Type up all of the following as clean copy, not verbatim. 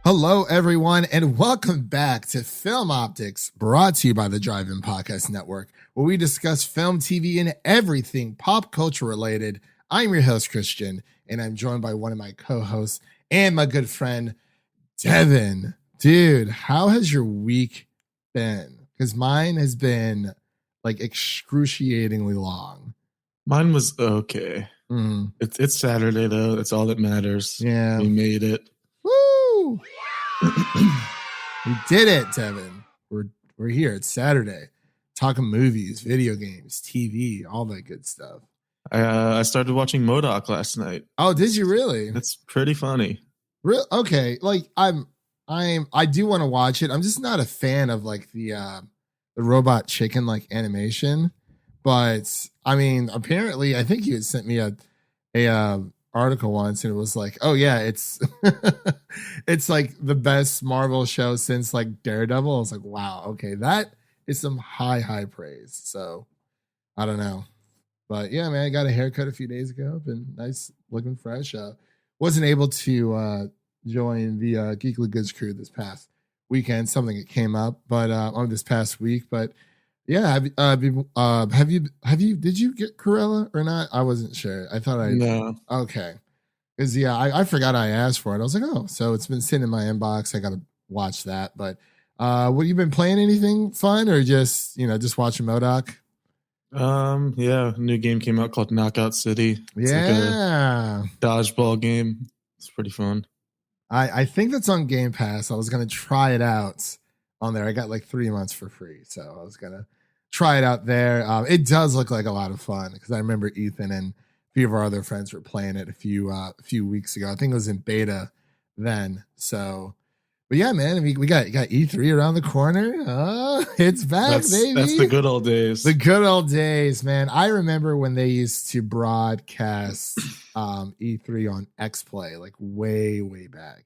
Hello, everyone, and welcome back to Film Optix, brought to you by the Drive-In Podcast Network, where we discuss film, TV, and everything pop culture related. I'm your host, Christian, and I'm joined by one of my co-hosts and my good friend, Devin. Dude, how has your week been? Because mine has been like excruciatingly long. Mine was okay. Mm. It's Saturday though. That's all that matters. Yeah. We made it. Woo! We did it, Devin. We're here. It's Saturday. Talking movies, video games, TV, all that good stuff. I started watching MODOK last night. Oh, did you really? It's pretty funny. Okay. Like I do want to watch it. I'm just not a fan of like the robot chicken like animation. But I mean, apparently, I think you had sent me a article once, and it was like, oh yeah, it's it's like the best Marvel show since like Daredevil. I was like, wow, okay, that is some high praise. So I don't know, but yeah, man, I got a haircut a few days ago. Been nice, looking fresh. Wasn't able to join the Geekly Goods crew this past weekend. Something that came up, but on this past week, but. Yeah, have you? Did you get Cruella or not? I wasn't sure. I thought I. No. Okay, because I forgot I asked for it. I was like, oh, so it's been sitting in my inbox. I got to watch that. But what, you been playing anything fun or just watching MODOK? Yeah, a new game came out called Knockout City. It's like a dodgeball game. It's pretty fun. I think that's on Game Pass. I was gonna try it out on there. I got like 3 months for free, so I was gonna try it out there. It does look like a lot of fun because I remember Ethan and a few of our other friends were playing it a few weeks ago. I think it was in beta then. So, but yeah, man, we got E3 around the corner. It's back, baby. That's the good old days. The good old days, man. I remember when they used to broadcast E3 on XPlay, like way back,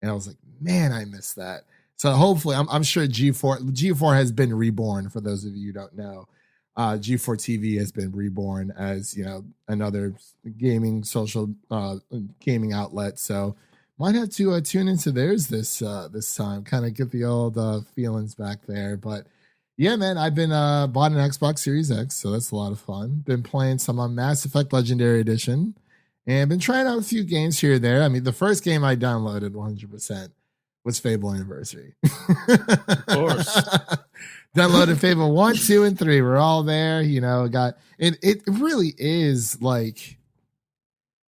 and I was like, man, I miss that. So hopefully, I'm sure G4 has been reborn. For those of you who don't know, G4 TV has been reborn as another gaming social gaming outlet. So might have to tune into theirs this time, kind of get the old feelings back there. But yeah, man, I've been bought an Xbox Series X, so that's a lot of fun. Been playing some on Mass Effect Legendary Edition, and been trying out a few games here or there. I mean, the first game I downloaded 100%. was Fable Anniversary. Of course. Downloaded Fable 1, 2, and 3. We're all there. Got it really is like,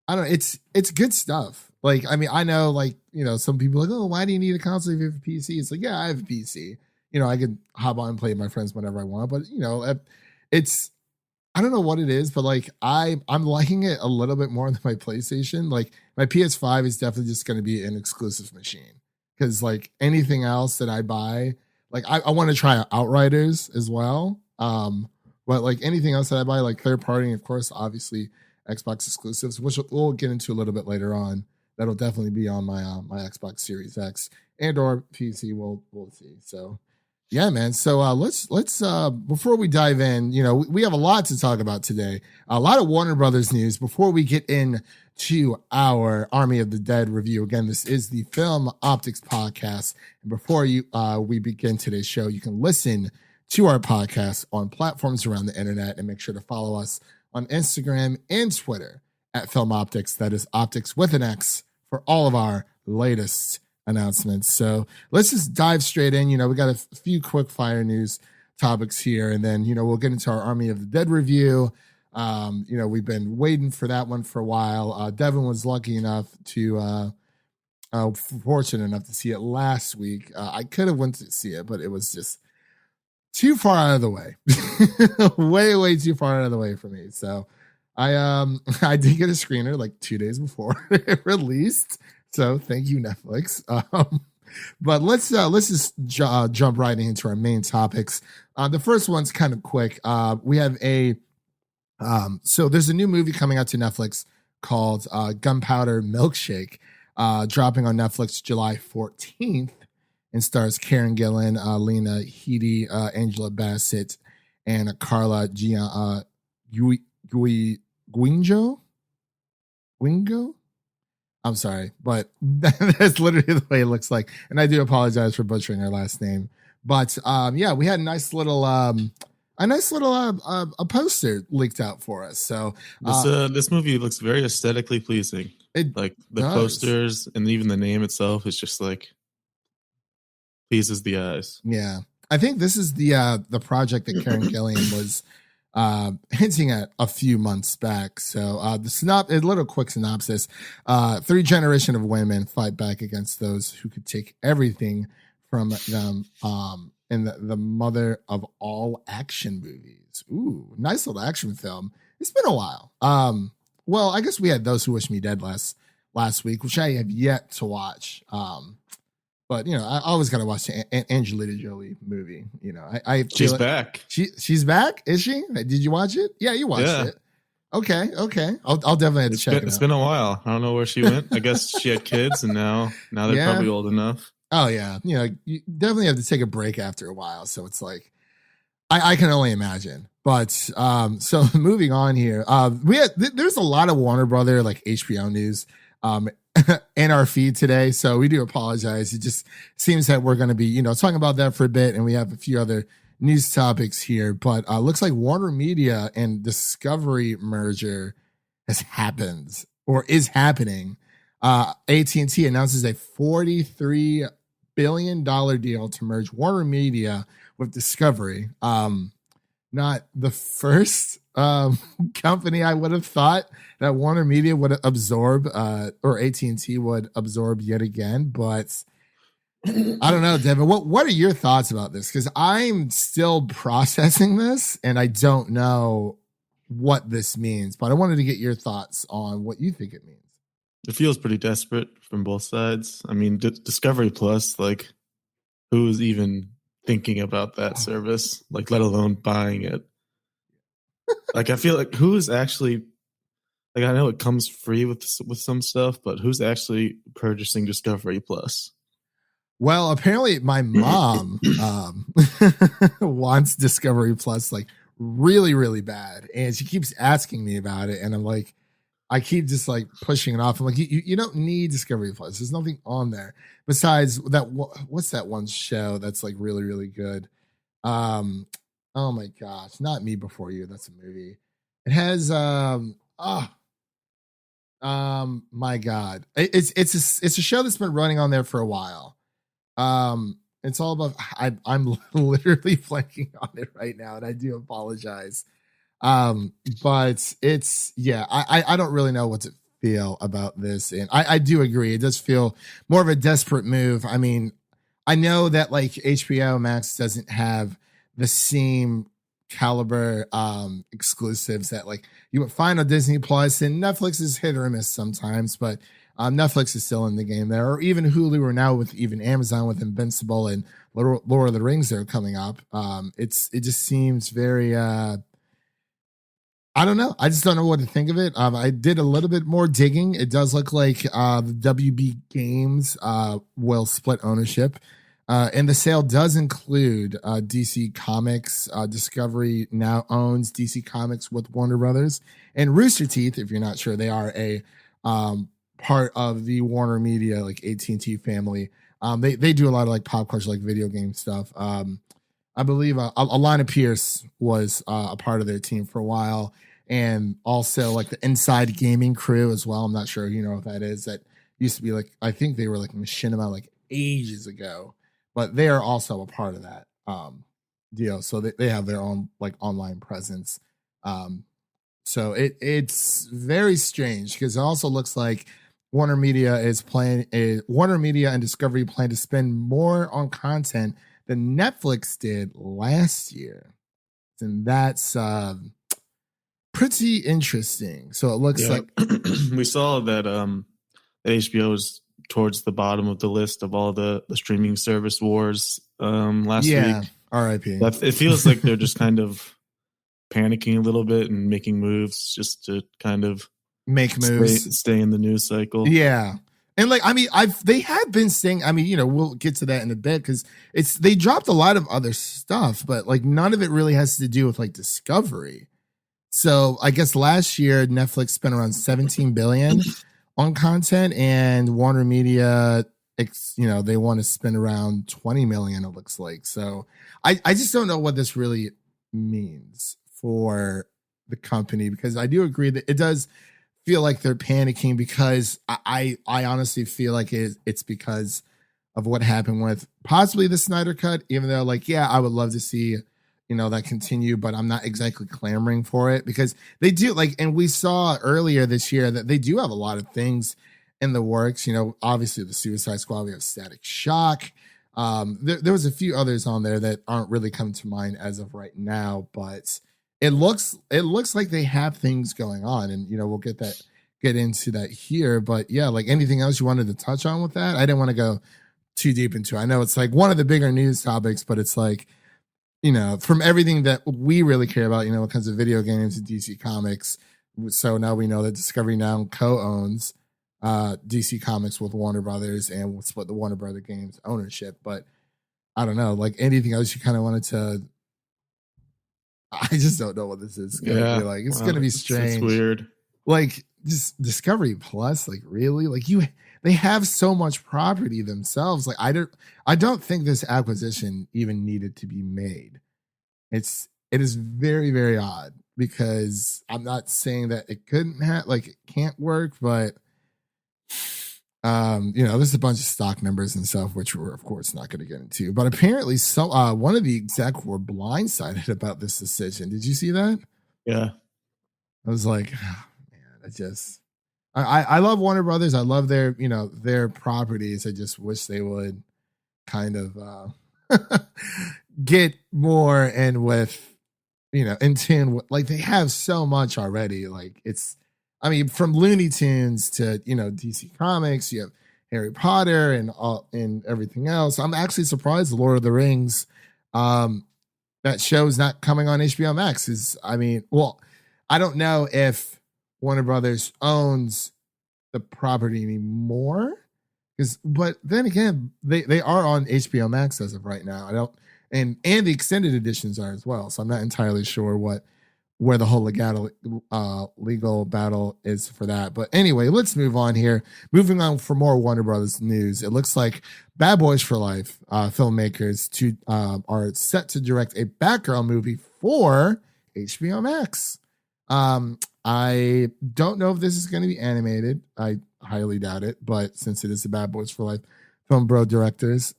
I don't know, it's good stuff. Like, I mean, I know, like, some people are like, oh, why do you need a console if you have a PC? It's like, yeah, I have a PC. I could hop on and play with my friends whenever I want. But it's, I don't know what it is, but like I'm liking it a little bit more than my PlayStation. Like my PS5 is definitely just going to be an exclusive machine. Because like anything else that I buy, like I want to try Outriders as well. But like anything else that I buy, like third party, of course, obviously Xbox exclusives, which we'll get into a little bit later on. That'll definitely be on my my Xbox Series X and or PC. We'll see. So yeah, man. So let's before we dive in, we have a lot to talk about today. A lot of Warner Brothers news before we get in to our Army of the Dead review. Again, this is the Film Optix podcast. And before we begin today's show, you can listen to our podcast on platforms around the internet, and make sure to follow us on Instagram and Twitter at Film Optix. That is Optix with an X for all of our latest announcements. So let's just dive straight in. We got a few quick fire news topics here, and then we'll get into our Army of the Dead review. We've been waiting for that one for a while. Devin was lucky enough to fortunate enough to see it last week. I could have went to see it, but it was just too far out of the way. way too far out of the way for me. So I did get a screener like 2 days before it released. So thank you, Netflix. But let's just jump right into our main topics. The first one's kind of quick. We have so there's a new movie coming out to Netflix called Gunpowder Milkshake, dropping on Netflix July 14th, and stars Karen Gillan, Lena Headey, Angela Bassett, and Carla Guingo. I'm sorry, but that's literally the way it looks like. And I do apologize for butchering her last name. But yeah, we had a nice little a poster leaked out for us. So this movie looks very aesthetically pleasing. Like the posters and even the name itself is just like pleases the eyes. Yeah, I think this is the project that Karen Gillian was hinting at a few months back. So a little quick synopsis: 3 generation of women fight back against those who could take everything from them. And the mother of all action movies. Ooh, nice little action film. It's been a while. Well, I guess we had Those Who Wish Me Dead last week, which I have yet to watch. But I always gotta watch the Angelina Jolie movie. She's back. She's back. Is she? Did you watch it? Yeah, you watched it. Okay. I'll definitely have to check it out. It's been a while. I don't know where she went. I guess she had kids, and now they're probably old enough. Oh yeah, you definitely have to take a break after a while. So it's like, I can only imagine. But so moving on here, there's a lot of Warner Brother like HBO news in our feed today. So we do apologize. It just seems that we're going to be talking about that for a bit, and we have a few other news topics here. But looks like Warner Media and Discovery merger has happened or is happening. AT&T announces a $43 billion deal to merge Warner Media with Discovery. Not the first company I would have thought that Warner Media would absorb or AT&T would absorb yet again. But I don't know, Devin. What are your thoughts about this? Because I'm still processing this and I don't know what this means. But I wanted to get your thoughts on what you think it means. It feels pretty desperate from both sides. I mean, Discovery Plus, like, who's even thinking about that service? Like, let alone buying it. Like, I feel like who's actually, like, I know it comes free with some stuff, but who's actually purchasing Discovery Plus? Well, apparently my mom wants Discovery Plus like really, really bad, and she keeps asking me about it, and I'm like, I keep just like pushing it off. I'm like, you don't need Discovery Plus. There's nothing on there besides that. What's that one show that's like really, really good? Oh my gosh, Not Me Before You. That's a movie. It has my God, it's a show that's been running on there for a while. It's all about. I'm literally blanking on it right now, and I do apologize. But it's I don't really know what to feel about this, and I do agree it does feel more of a desperate move. I mean, I know that like HBO Max doesn't have the same caliber exclusives that like you would find on Disney Plus, and Netflix is hit or miss sometimes, but Netflix is still in the game there, or even Hulu, or now with even Amazon with Invincible and Lord of the Rings that are coming up. It just seems very I don't know. I just don't know what to think of it. I did a little bit more digging. It does look like the WB Games will split ownership. And the sale does include DC Comics. Discovery now owns DC Comics with Warner Brothers. And Rooster Teeth, if you're not sure, they are a part of the Warner Media, like AT&T family. They do a lot of like pop culture, like video game stuff. I believe Alana Pierce was a part of their team for a while. And also like the Inside Gaming crew as well. I'm not sure you know what that is. That used to be like, I think they were like Machinima like ages ago, but they are also a part of that deal. So they have their own like online presence. So it's very strange because it also looks like Warner Media and Discovery plan to spend more on content than Netflix did last year. And that's pretty interesting. So it looks like we saw that HBO is towards the bottom of the list of all the streaming service wars last week. R.I.P. It feels like they're just kind of panicking a little bit and making moves just to kind of stay in the news cycle. Yeah. And like, I mean, they have been saying, I mean, we'll get to that in a bit because they dropped a lot of other stuff, but like none of it really has to do with like Discovery. So I guess last year Netflix spent around $17 billion on content, and Warner Media, they want to spend around 20 million, it looks like. So I just don't know what this really means for the company, because I do agree that it does feel like they're panicking, because I honestly feel like it's because of what happened with possibly the Snyder Cut, even though, like, yeah, I would love to see, that continue, but I'm not exactly clamoring for it, because they do, like, and we saw earlier this year that they do have a lot of things in the works. Obviously the Suicide Squad, we have Static Shock. There was a few others on there that aren't really coming to mind as of right now, but it looks like they have things going on, and we'll get into that here. But yeah, like, anything else you wanted to touch on with that? I didn't want to go too deep into it. I know it's like one of the bigger news topics, but it's like, from everything that we really care about, when it comes to video games and DC Comics. So now we know that Discovery now co-owns DC Comics with Warner Brothers, and will split the Warner Brother Games ownership. But I don't know, like, anything else you kind of wanted to. I just don't know what this is going to be like. It's going to be strange. It's weird. Like, just Discovery Plus, like, really? Like, they have so much property themselves. Like, I don't think this acquisition even needed to be made. It is very, very odd, because I'm not saying that it couldn't it can't work, but there's a bunch of stock numbers and stuff, which we're of course not going to get into. But apparently, one of the exec were blindsided about this decision. Did you see that? Yeah. I was like, oh, man, I love Warner Brothers. I love their properties. I just wish they would kind of get more in with, in tune with, like, they have so much already. Like, from Looney Tunes to, DC Comics, you have Harry Potter and everything else. I'm actually surprised Lord of the Rings, that show's not coming on HBO Max. I don't know if Warner Brothers owns the property anymore, but then again, they are on HBO Max as of right now. And the extended editions are as well. So I'm not entirely sure where the whole legal battle is for that. But anyway, let's move on here. Moving on for more Warner Brothers news. It looks like Bad Boys for Life filmmakers are set to direct a Batgirl movie for HBO Max. I don't know if this is going to be animated. I highly doubt it, but since it is the Bad Boys for Life film bro directors.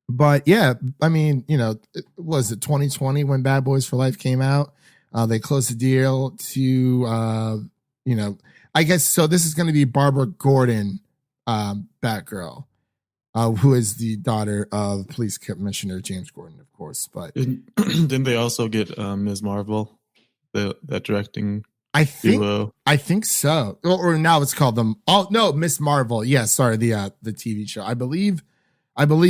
But yeah, was it 2020 when Bad Boys for Life came out? They closed the deal to, I guess, so this is going to be Barbara Gordon, Batgirl, who is the daughter of Police Commissioner James Gordon, of course. But didn't they also get Ms. Marvel, that directing duo? I think so. Or now it's called them. Oh no, Miss Marvel. Yeah, sorry, the TV show. I believe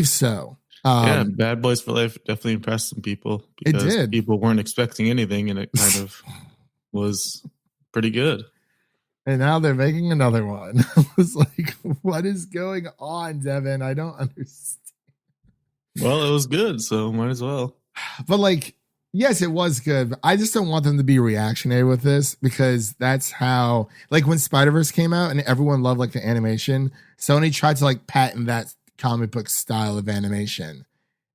so. Yeah, Bad Boys for Life definitely impressed some people, because it did. People weren't expecting anything, and it kind of was pretty good. And now they're making another one. I was like, what is going on, Devin? I don't understand. Well, it was good, so might as well. But like, yes, it was good. But I just don't want them to be reactionary with this, because that's how, like, when Spider-Verse came out and everyone loved like the animation, Sony tried to like patent that comic book style of animation,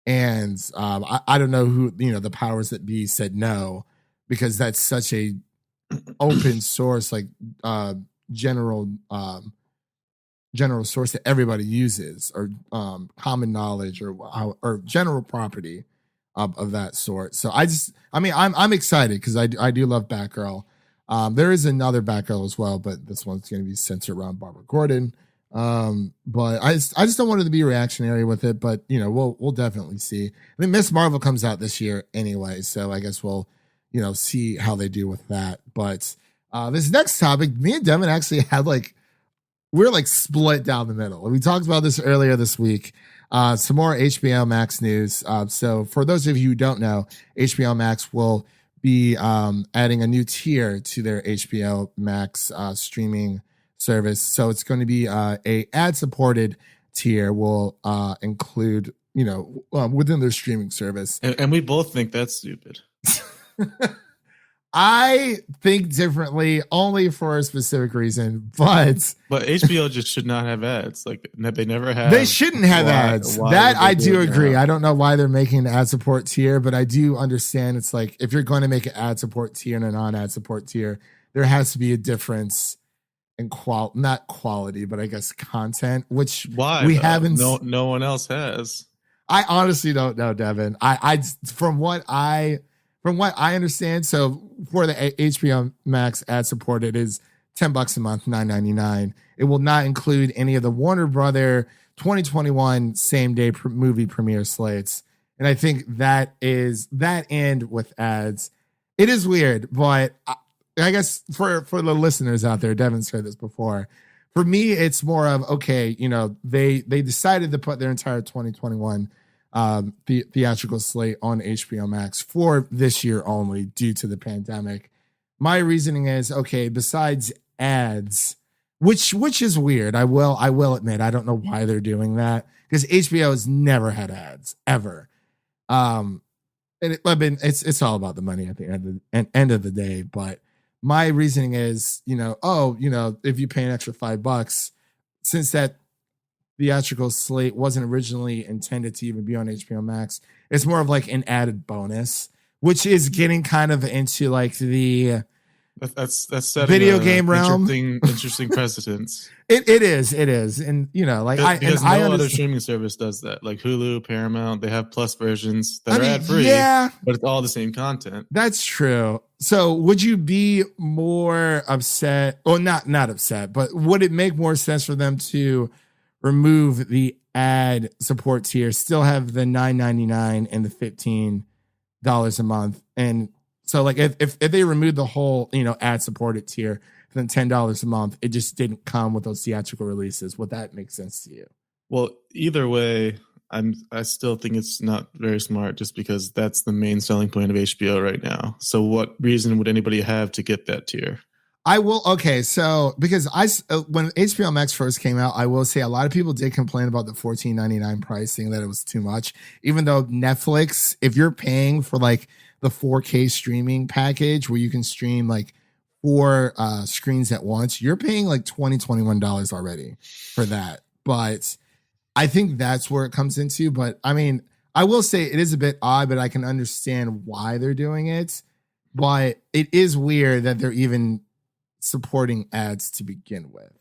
and I don't know who, the powers that be said no, because that's such a open source, like general source that everybody uses, or common knowledge, or general property of that sort. So I'm excited, because I do love Batgirl. There is another Batgirl as well, but this one's going to be centered around Barbara Gordon. But I just don't want it to be reactionary with it, but we'll definitely see. I mean, Miss Marvel comes out this year anyway, so I guess we'll see how they do with that. But this next topic, me and Devin actually had we're split down the middle. We talked about this earlier this week. Some more HBO Max news. So for those of you who don't know, HBO Max will be adding a new tier to their HBO Max streaming service. So it's going to be a ad-supported tier, will include, within their streaming service. And we both think that's stupid. I think differently only for a specific reason, but HBO just should not have ads. Like they never have. they shouldn't have ads. That I do agree. I don't know why they're making an ad support tier, but I do understand it's like if you're going to make an ad support tier and a non-ad support tier, there has to be a difference in not quality, but I guess content, which we haven't. No one else has. I honestly don't know, Devin. From what I understand, so for the HBO Max ad support, it is $10 a month, $9.99. It will not include any of the Warner Brother 2021 same day movie premiere slates, and I think that end with ads. It is weird, but I guess for the listeners out there, Devin's heard this before. For me, it's more of okay. They decided to put their entire 2021 theatrical slate on HBO Max for this year only due to the pandemic. My reasoning is okay, besides ads, which is weird. I will admit, I don't know why they're doing that because HBO has never had ads ever. And it's all about the money at the end of the day. But my reasoning is, if you pay an extra $5, since that theatrical slate wasn't originally intended to even be on HBO Max, it's more of like an added bonus, which is getting kind of into like the that's setting video game realm. Interesting precedents. It is, and because no other streaming service does that. Like Hulu, Paramount, they have plus versions that are ad free, but it's all the same content. That's true. So would you be more upset, or not upset, but would it make more sense for them to remove the ad support tier, still have the $9.99 and the $15 a month? And so like if they removed the whole, ad supported tier, then $10 a month, it just didn't come with those theatrical releases. Would that make sense to you? Well, either way, I still think it's not very smart just because that's the main selling point of HBO right now. So what reason would anybody have to get that tier? I will. Okay. So because when HBO Max first came out, I will say a lot of people did complain about the $14.99 pricing, that it was too much, even though Netflix, if you're paying for like the 4K streaming package where you can stream like 4 screens at once, you're paying like $21 already for that. But I think that's where it comes into. But I mean, I will say it is a bit odd, but I can understand why they're doing it. But it is weird that they're even supporting ads to begin with,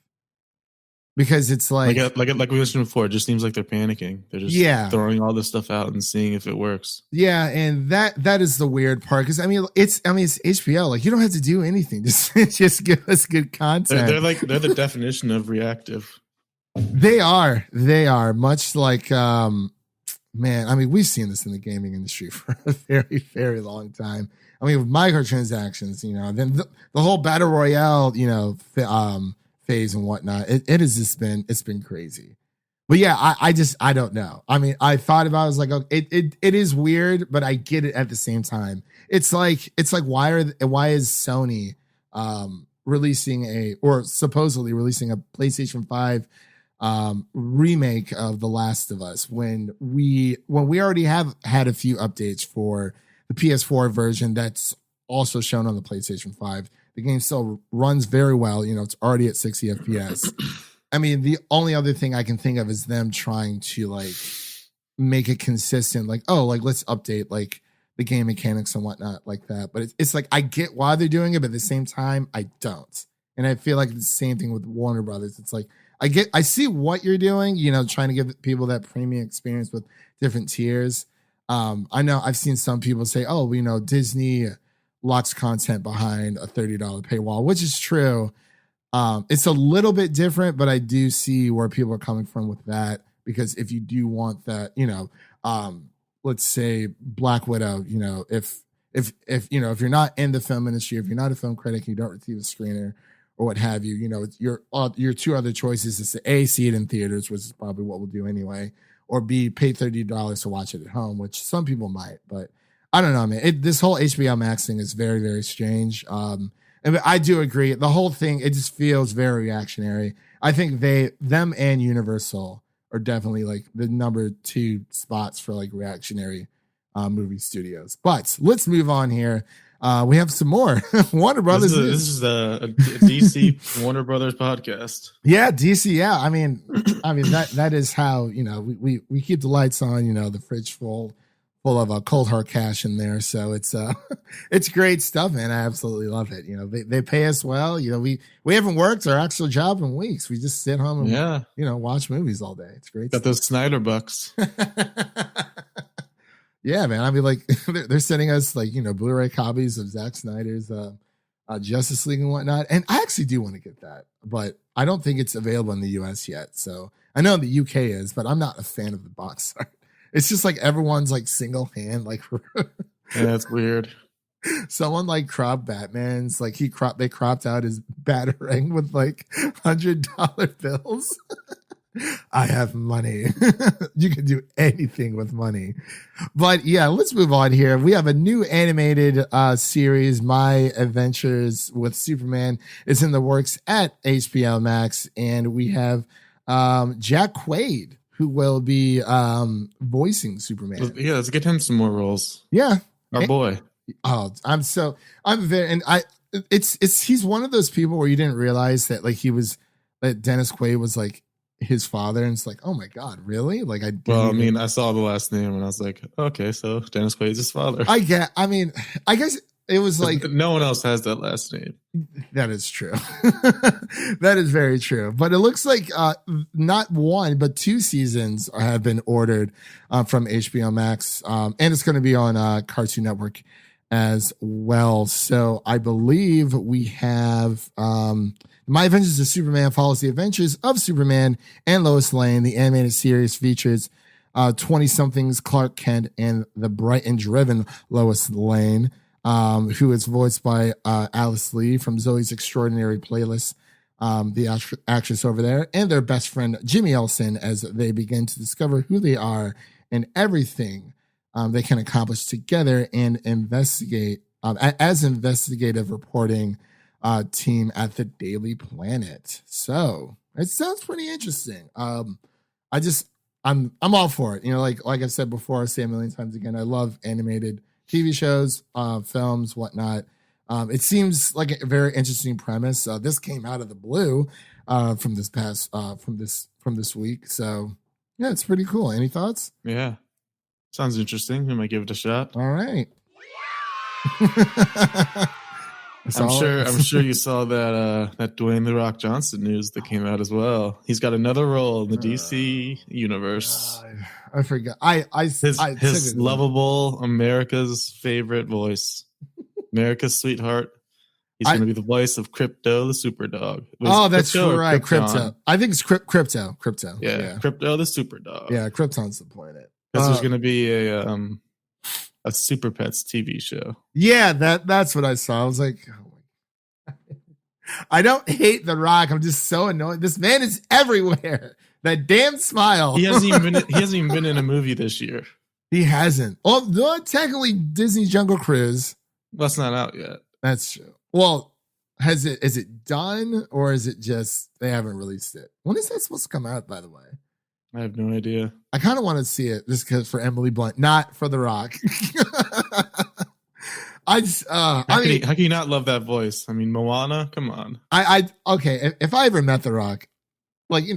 because it's like we mentioned before, it just seems like they're panicking. They're just throwing all this stuff out and seeing if it works. Yeah, and that is the weird part, because it's HBO. Like, you don't have to do anything. Just give us good content. They're the definition of reactive. They are much like man. I mean, we've seen this in the gaming industry for a very, very long time. I mean, with microtransactions, then the whole battle royale, phase and whatnot. It has just been crazy. But yeah, I don't know. I mean, I thought about it, I was like, okay, it is weird, but I get it at the same time. It's like why is Sony supposedly releasing a PlayStation 5 remake of The Last of Us when we already have had a few updates for the PS4 version that's also shown on the PlayStation 5. The game still runs very well. It's already at 60 FPS. I mean, the only other thing I can think of is them trying to like make it consistent. Like, let's update like the game mechanics and whatnot like that. But it's like, I get why they're doing it, but at the same time, I don't. And I feel like it's the same thing with Warner Brothers. It's like, I see what you're doing, trying to give people that premium experience with different tiers. I know I've seen some people say, Disney locks content behind a $30 paywall, which is true. It's a little bit different, but I do see where people are coming from with that, because if you do want that, let's say Black Widow, if you're not in the film industry, if you're not a film critic, you don't receive a screener or what have you, your two other choices is to A, see it in theaters, which is probably what we'll do anyway, or B, pay $30 to watch it at home, which some people might, but I don't know, man. This whole HBO Max thing is very, very strange. And I do agree. The whole thing, it just feels very reactionary. I think them and Universal are definitely like the number 2 spots for like reactionary movie studios. But let's move on here. We have some more Warner Brothers. This is a DC Warner Brothers podcast. Yeah, DC. Yeah, I mean that is how we keep the lights on. The fridge full of cold hard cash in there. So it's it's great stuff, man. I absolutely love it. They pay us well. We haven't worked our actual job in weeks. We just sit home and watch movies all day. It's great. Got those Snyder bucks. Yeah, man. I mean, like they're sending us Blu-ray copies of Zack Snyder's Justice League and whatnot. And I actually do want to get that, but I don't think it's available in the US yet. So I know the UK is, but I'm not a fan of the box art. It's just like everyone's single hand, yeah, that's weird. Someone cropped Batman's, they cropped out his Batarang with $100 bills. I have money. You can do anything with money. But yeah, let's move on here. We have a new animated series, My Adventures with Superman. It's in the works at HBO Max. And we have Jack Quaid, who will be voicing Superman. Yeah, let's get him some more roles. Yeah. Our boy. Oh, he's one of those people where you didn't realize that that Dennis Quaid was his father, and it's oh my God, really? I saw the last name and I was like, okay, so Dennis Quaid's his father. I guess it was no one else has that last name. That is true. That is very true. But it looks like not one, but 2 seasons have been ordered from HBO Max, and it's going to be on Cartoon Network as well. So I believe we have My Adventures of Superman follows the adventures of Superman and Lois Lane. The animated series features 20-somethings Clark Kent and the bright and driven Lois Lane, who is voiced by Alice Lee from Zoe's Extraordinary Playlist, the actress over there, and their best friend Jimmy Olsen, as they begin to discover who they are and everything they can accomplish together and investigate as investigative reporting team at the Daily Planet. So it sounds pretty interesting. I'm all for it. Like I've said before, I'll say a million times again, I love animated TV shows, films, whatnot. It seems like a very interesting premise. This came out of the blue from this week. So yeah, it's pretty cool. Any thoughts? Yeah. Sounds interesting. We might give it a shot. All right. I'm sure you saw that Dwayne "The Rock" Johnson news that came out as well. He's got another role in the DC universe. I forgot. His lovable America's favorite voice, America's sweetheart. He's going to be the voice of Crypto the Superdog. That's right. Crypto. I think it's Crypto. Yeah, Crypto the Superdog. Yeah, Krypton's the planet. Because there's going to be a Super Pets TV show. Yeah, that's what I saw. I was like, oh my God. I don't hate The Rock. I'm just so annoyed. This man is everywhere. That damn smile. He hasn't even been in a movie this year. He hasn't. Well, technically Disney's Jungle Cruise. Well, it's not out yet. That's true. Well, is it done, or is it just they haven't released it? When is that supposed to come out, by the way? I have no idea. I kind of want to see it just because for Emily Blunt, not for The Rock. How can you not love that voice? I mean, Moana, come on. Okay. If I ever met The Rock, I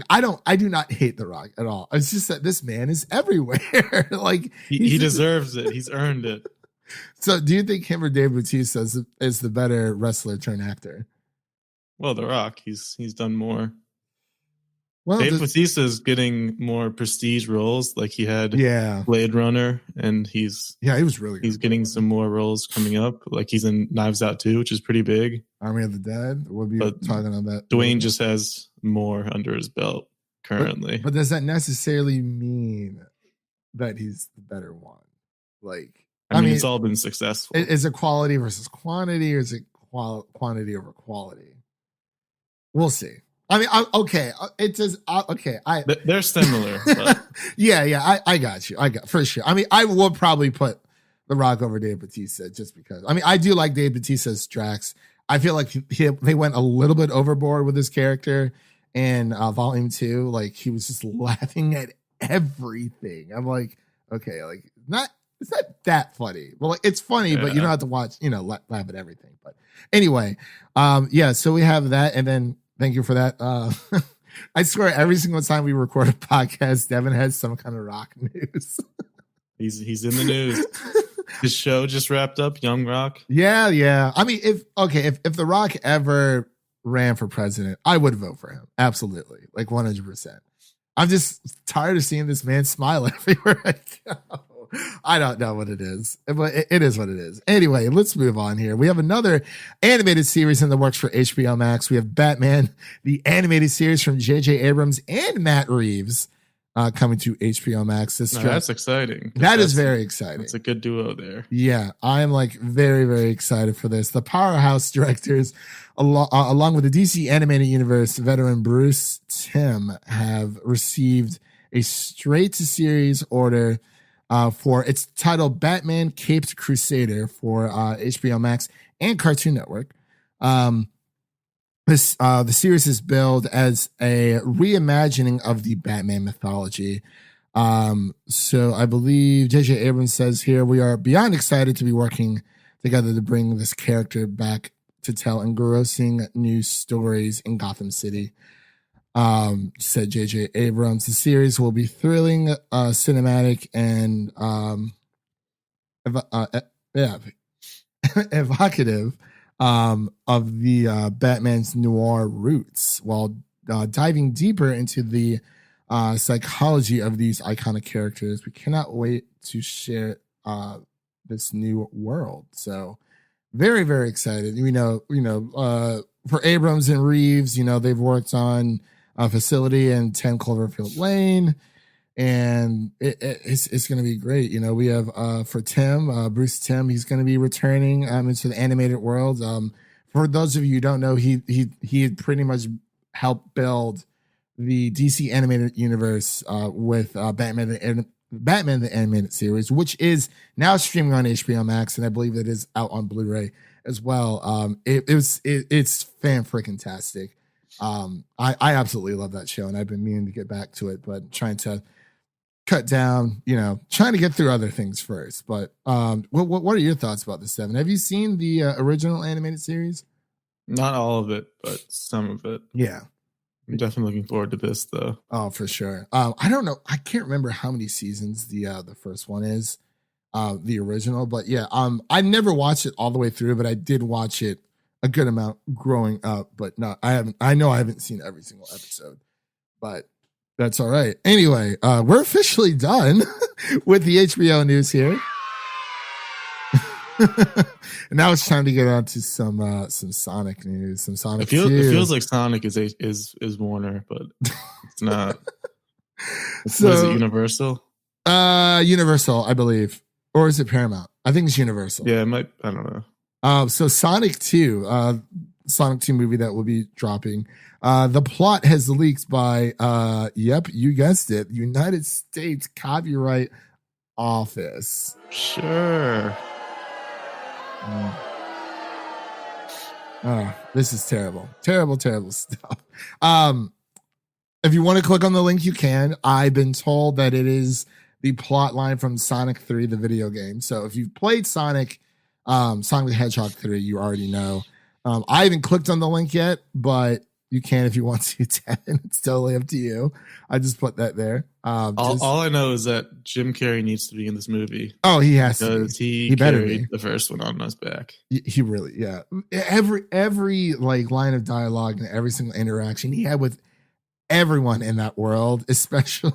do not hate The Rock at all. It's just that this man is everywhere. He deserves it. He's earned it. So do you think him or Dave Bautista is the better wrestler turned actor? Well, The Rock, he's done more. Well, Dave Bautista is getting more prestige roles, like he had Blade Runner, and he was really good. He's getting some more roles coming up, like he's in Knives Out 2, which is pretty big. Army of the Dead. We'll be talking on that. Dwayne just has more under his belt currently. But does that necessarily mean that he's the better one? I mean, it's all been successful. Is it quality versus quantity, or is it quantity over quality? We'll see. I mean, okay. It says okay. They're similar. But. yeah. I got you. For sure. I mean, I would probably put The Rock over Dave Bautista just because. I mean, I do like Dave Bautista's Drax. I feel like they went a little bit overboard with his character in Volume 2. Like he was just laughing at everything. I'm like, okay, It's not that funny. Well, like, it's funny, but you don't have to watch, laugh at everything. But anyway, so we have that. And then thank you for that. I swear every single time we record a podcast, Devin has some kind of rock news. He's in the news. His show just wrapped up, Young Rock. Yeah. I mean, if The Rock ever ran for president, I would vote for him. Absolutely. Like 100%. I'm just tired of seeing this man smile everywhere I go. I don't know what it is, but it is what it is. Anyway, let's move on here. We have another animated series in the works for HBO Max. We have Batman, the animated series from J.J. Abrams and Matt Reeves, coming to HBO Max. That's exciting. That's very exciting. It's a good duo there. Yeah, I'm like very, very excited for this. The powerhouse directors, along with the DC Animated Universe veteran Bruce Timm, have received a straight-to-series order for its title Batman Caped Crusader for HBO Max and Cartoon Network. The series is billed as a reimagining of the Batman mythology. So I believe J.J. Abrams says here, we are beyond excited to be working together to bring this character back to tell engrossing new stories in Gotham City. Said J.J. Abrams. The series will be thrilling, cinematic, and evocative of the Batman's noir roots, while diving deeper into the psychology of these iconic characters. We cannot wait to share this new world. So very, very excited. For Abrams and Reeves, they've worked on a Facility and 10 Cloverfield Lane, and it's going to be great. We have for Tim, Bruce Timm, he's going to be returning into the animated world. For those of you who don't know, he had pretty much helped build the DC animated universe with Batman the Animated Series, which is now streaming on HBO Max, and I believe it is out on Blu-ray as well. It's fan-freaking-tastic. I absolutely love that show, and I've been meaning to get back to it, but trying to cut down, trying to get through other things first. But what are your thoughts about this, Devin? Have you seen the original animated series? Not all of it, but some of it. Yeah. I'm definitely looking forward to this, though. Oh, for sure. I don't know. I can't remember how many seasons the first one is, the original. But yeah, I never watched it all the way through, but I did watch it a good amount growing up. But no, I haven't. I know I haven't seen every single episode, but that's all right. Anyway, we're officially done with the HBO news here. And now it's time to get on to some Sonic news, some Sonic. It feels like Sonic is Warner, but it's not. So, is it Universal? Universal, I believe, or is it Paramount? I think it's Universal. Yeah, it might. I don't know. So Sonic 2, Sonic 2 movie that will be dropping. The plot has leaked by, yep, you guessed it, United States Copyright Office. Sure. Oh, this is terrible. Terrible stuff. If you want to click on the link, you can. I've been told that it is the plot line from Sonic 3, the video game. So if you've played Sonic the Hedgehog 3, you already know. I haven't clicked on the link yet, but you can if you want to, Devin. It's totally up to you. I just put that there. All I know is that Jim Carrey needs to be in this movie. Oh, he has to. Because he better carried be. The first one on his back. He really, yeah. Every like line of dialogue and every single interaction he had with everyone in that world, especially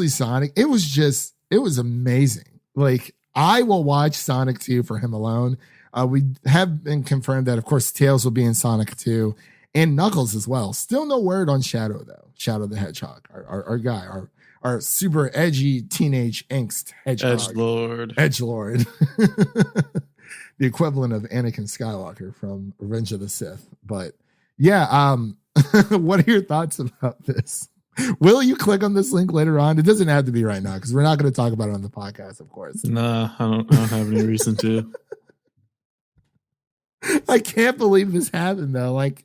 Sonic. It was amazing. Like, I will watch Sonic 2 for him alone. We have been confirmed that, of course, Tails will be in Sonic 2 and Knuckles as well. Still no word on Shadow, though. Shadow the Hedgehog, our guy, our super edgy teenage angst hedgehog. Edgelord. The equivalent of Anakin Skywalker from Revenge of the Sith. But yeah, what are your thoughts about this? Will you click on this link later on? It doesn't have to be right now because we're not going to talk about it on the podcast, of course. Nah, I don't have any reason to. I can't believe this happened, though. Like,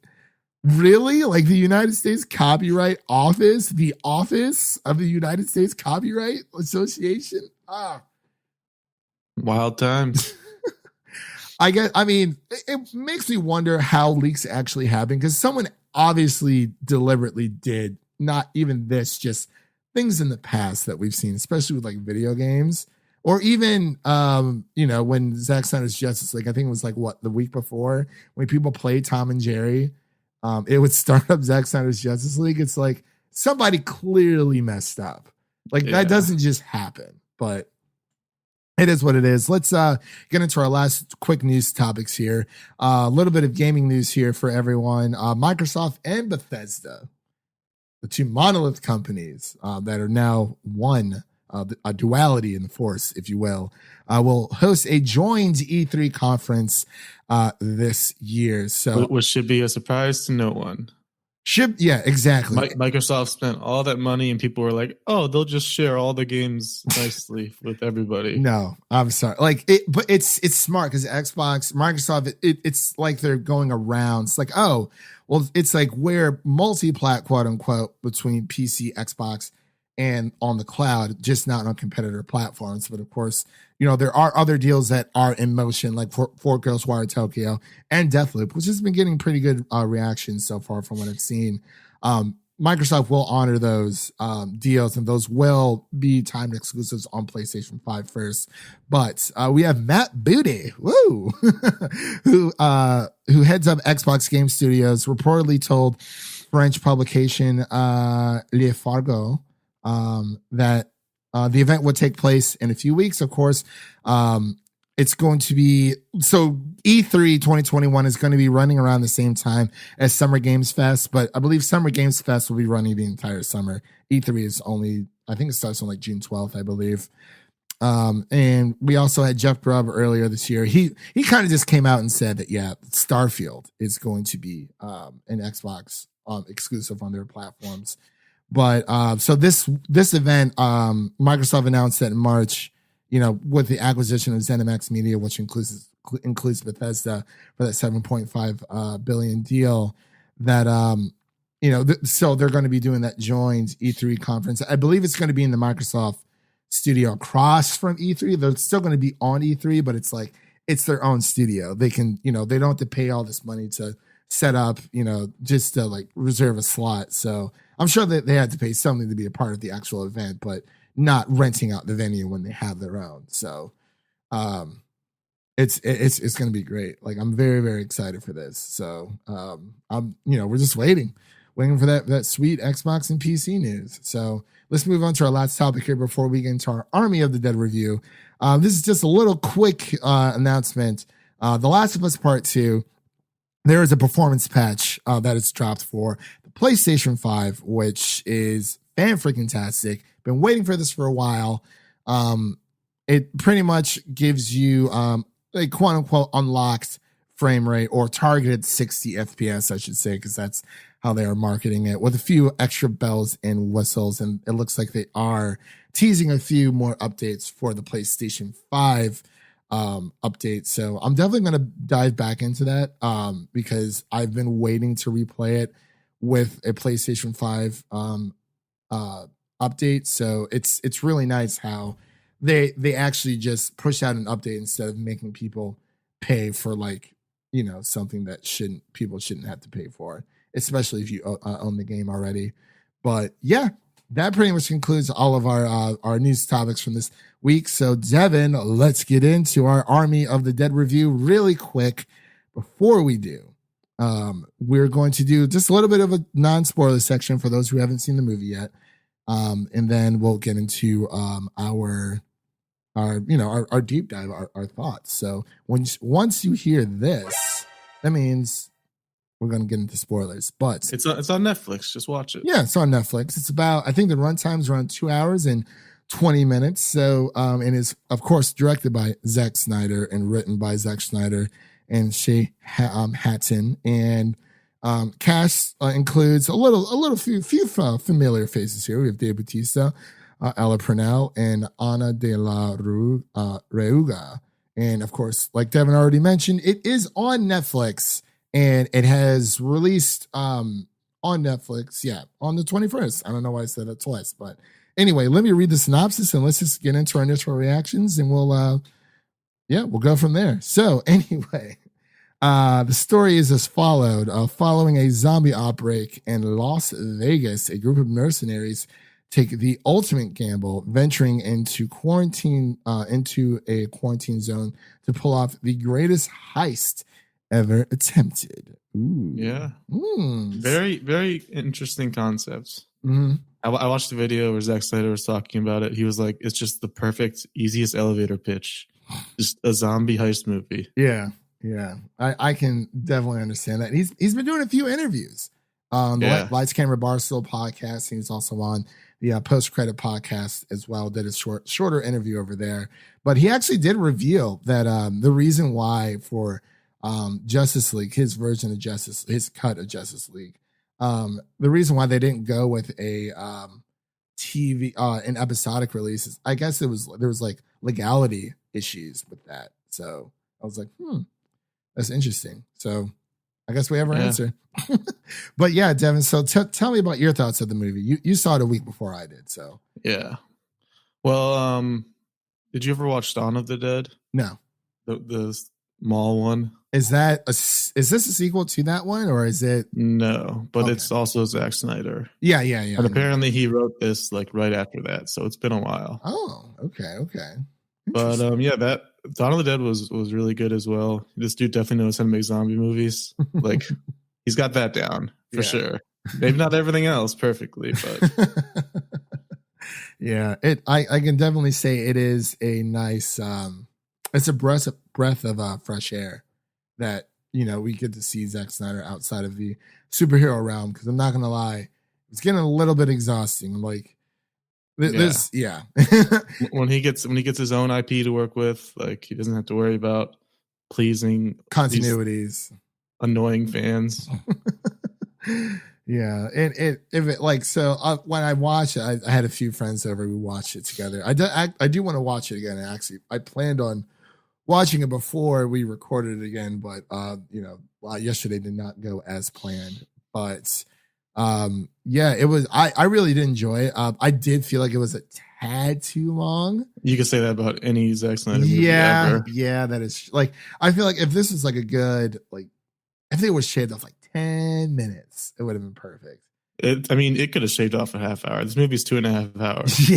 really? Like, the United States Copyright Office, the Office of the United States Copyright Association? Wild times. I mean, it makes me wonder how leaks actually happen because someone obviously deliberately did not even this, just things in the past that we've seen, especially with like video games or even, when Zack Snyder's Justice League, I think it was like the week before when people played Tom and Jerry, it would start up Zack Snyder's Justice League. It's like somebody clearly messed up. Like that doesn't just happen, but it is what it is. Let's get into our last quick news topics here. A little bit of gaming news here for everyone. Microsoft and Bethesda, the two monolith companies that are now one, a duality in the force, if you will host a joint E3 conference this year. So, which should be a surprise to no one. Yeah, exactly. Microsoft spent all that money and people were like, oh, they'll just share all the games nicely with everybody. No, I'm sorry. But it's smart because Microsoft, it's like they're going around. It's like, oh, well, it's like we're multi-plat, quote unquote, between PC, Xbox, and on the cloud, just not on competitor platforms. But of course, there are other deals that are in motion, like for Ghostwire Tokyo and Deathloop, which has been getting pretty good reactions so far from what I've seen. Microsoft will honor those deals, and those will be timed exclusives on PlayStation 5 first. But we have Matt Booty, who heads up Xbox Game Studios, reportedly told French publication Le Figaro that the event would take place in a few weeks. Of course, it's going to be E3 2021 is going to be running around the same time as Summer Games Fest, but I believe Summer Games Fest will be running the entire summer. E3 is I think it starts on like June 12th, I believe. And we also had Jeff Grubb earlier this year. He kind of just came out and said that, Starfield is going to be an Xbox exclusive on their platforms. But so this event, Microsoft announced that in March, with the acquisition of ZeniMax Media, which includes Bethesda for that $7.5 billion deal, that so they're going to be doing that joint E3 conference. I believe it's going to be in the Microsoft studio across from E3. They're still going to be on E3, but it's like it's their own studio. They can, they don't have to pay all this money to set up, just to like reserve a slot. So I'm sure that they had to pay something to be a part of the actual event, but not renting out the venue when they have their own. So it's going to be great. Like I'm very, very excited for this. So we're just waiting for that sweet Xbox and PC news. So let's move on to our last topic here before we get into our Army of the Dead review. This is just a little quick announcement. The Last of Us Part 2, there is a performance patch that is dropped for the PlayStation 5, which is fan-freaking-tastic. Been waiting for this for a while. It pretty much gives you a quote-unquote unlocked frame rate or targeted 60 FPS, I should say, because that's how they are marketing it, with a few extra bells and whistles. And it looks like they are teasing a few more updates for the PlayStation 5 update. So I'm definitely going to dive back into that because I've been waiting to replay it with a PlayStation 5 update. So it's really nice how they actually just push out an update instead of making people pay for something that people shouldn't have to pay for, especially if you own the game already. But yeah, that pretty much concludes all of our news topics from this week. So Devin, let's get into our Army of the Dead review really quick. Before we do, we're going to do just a little bit of a non-spoiler section for those who haven't seen the movie yet. And then we'll get into our deep dive, our thoughts. So once you hear this, that means we're going to get into spoilers, but it's on Netflix. Just watch it. Yeah, it's on Netflix. It's about, I think the runtime's around 2 hours and 20 minutes. So, and is of course directed by Zack Snyder and written by Zack Snyder and Shay Hatten. And cast includes a few familiar faces here. We have Bautista, Ella Purnell, and Ana de la Reguera. And of course, like Devin already mentioned, it is on Netflix. And it has released on Netflix, on the 21st. I don't know why I said that twice, but anyway, let me read the synopsis and let's just get into our initial reactions, and we'll Yeah, we'll go from there. So anyway, the story is as followed. Following a zombie outbreak in Las Vegas, a group of mercenaries take the ultimate gamble, venturing into a quarantine zone to pull off the greatest heist ever attempted. Ooh. Yeah. Very, very interesting concepts. Mm-hmm. I watched the video where Zack Snyder was talking about it. He was like, it's just the perfect, easiest elevator pitch. Just a zombie heist movie. Yeah. I can definitely understand that. He's been doing a few interviews on the Lights Camera Barstool podcast. He's also on the post credit podcast as well. Did a shorter interview over there, but he actually did reveal that the reason why for Justice League, his version of his cut of Justice League, the reason why they didn't go with a TV an episodic release is, I guess there was like legality issues with that. So I was like, that's interesting. So I guess we have our answer. But yeah, Devin, so tell me about your thoughts of the movie. You saw it a week before I did. So yeah. Well, did you ever watch Dawn of the Dead? No. The mall one? Is this a sequel to that one, or is it? No, but it's also Zack Snyder. Yeah. And apparently he wrote this like right after that, so it's been a while. Oh, okay. But that Dawn of the Dead was really good as well. This dude definitely knows how to make zombie movies. Like he's got that down for sure. Maybe not everything else perfectly, but yeah, I can definitely say it is a nice it's a breath of fresh air that, you know, we get to see Zack Snyder outside of the superhero realm, because I'm not gonna lie, it's getting a little bit exhausting. Like this, when he gets his own IP to work with, like he doesn't have to worry about pleasing continuities, annoying fans. Yeah, and when I watched it, I had a few friends over. We watched it together. I do want to watch it again. Actually, I planned on watching it before we recorded it again, but yesterday did not go as planned. But it was. I really did enjoy it. I did feel like it was a tad too long. You could say that about any Zack Snyder movie ever. Yeah, that is like, I feel like if this was like a good, like, I think it was shaved off like 10 minutes, it would have been perfect. It could have shaved off a half hour. This movie's 2.5 hours.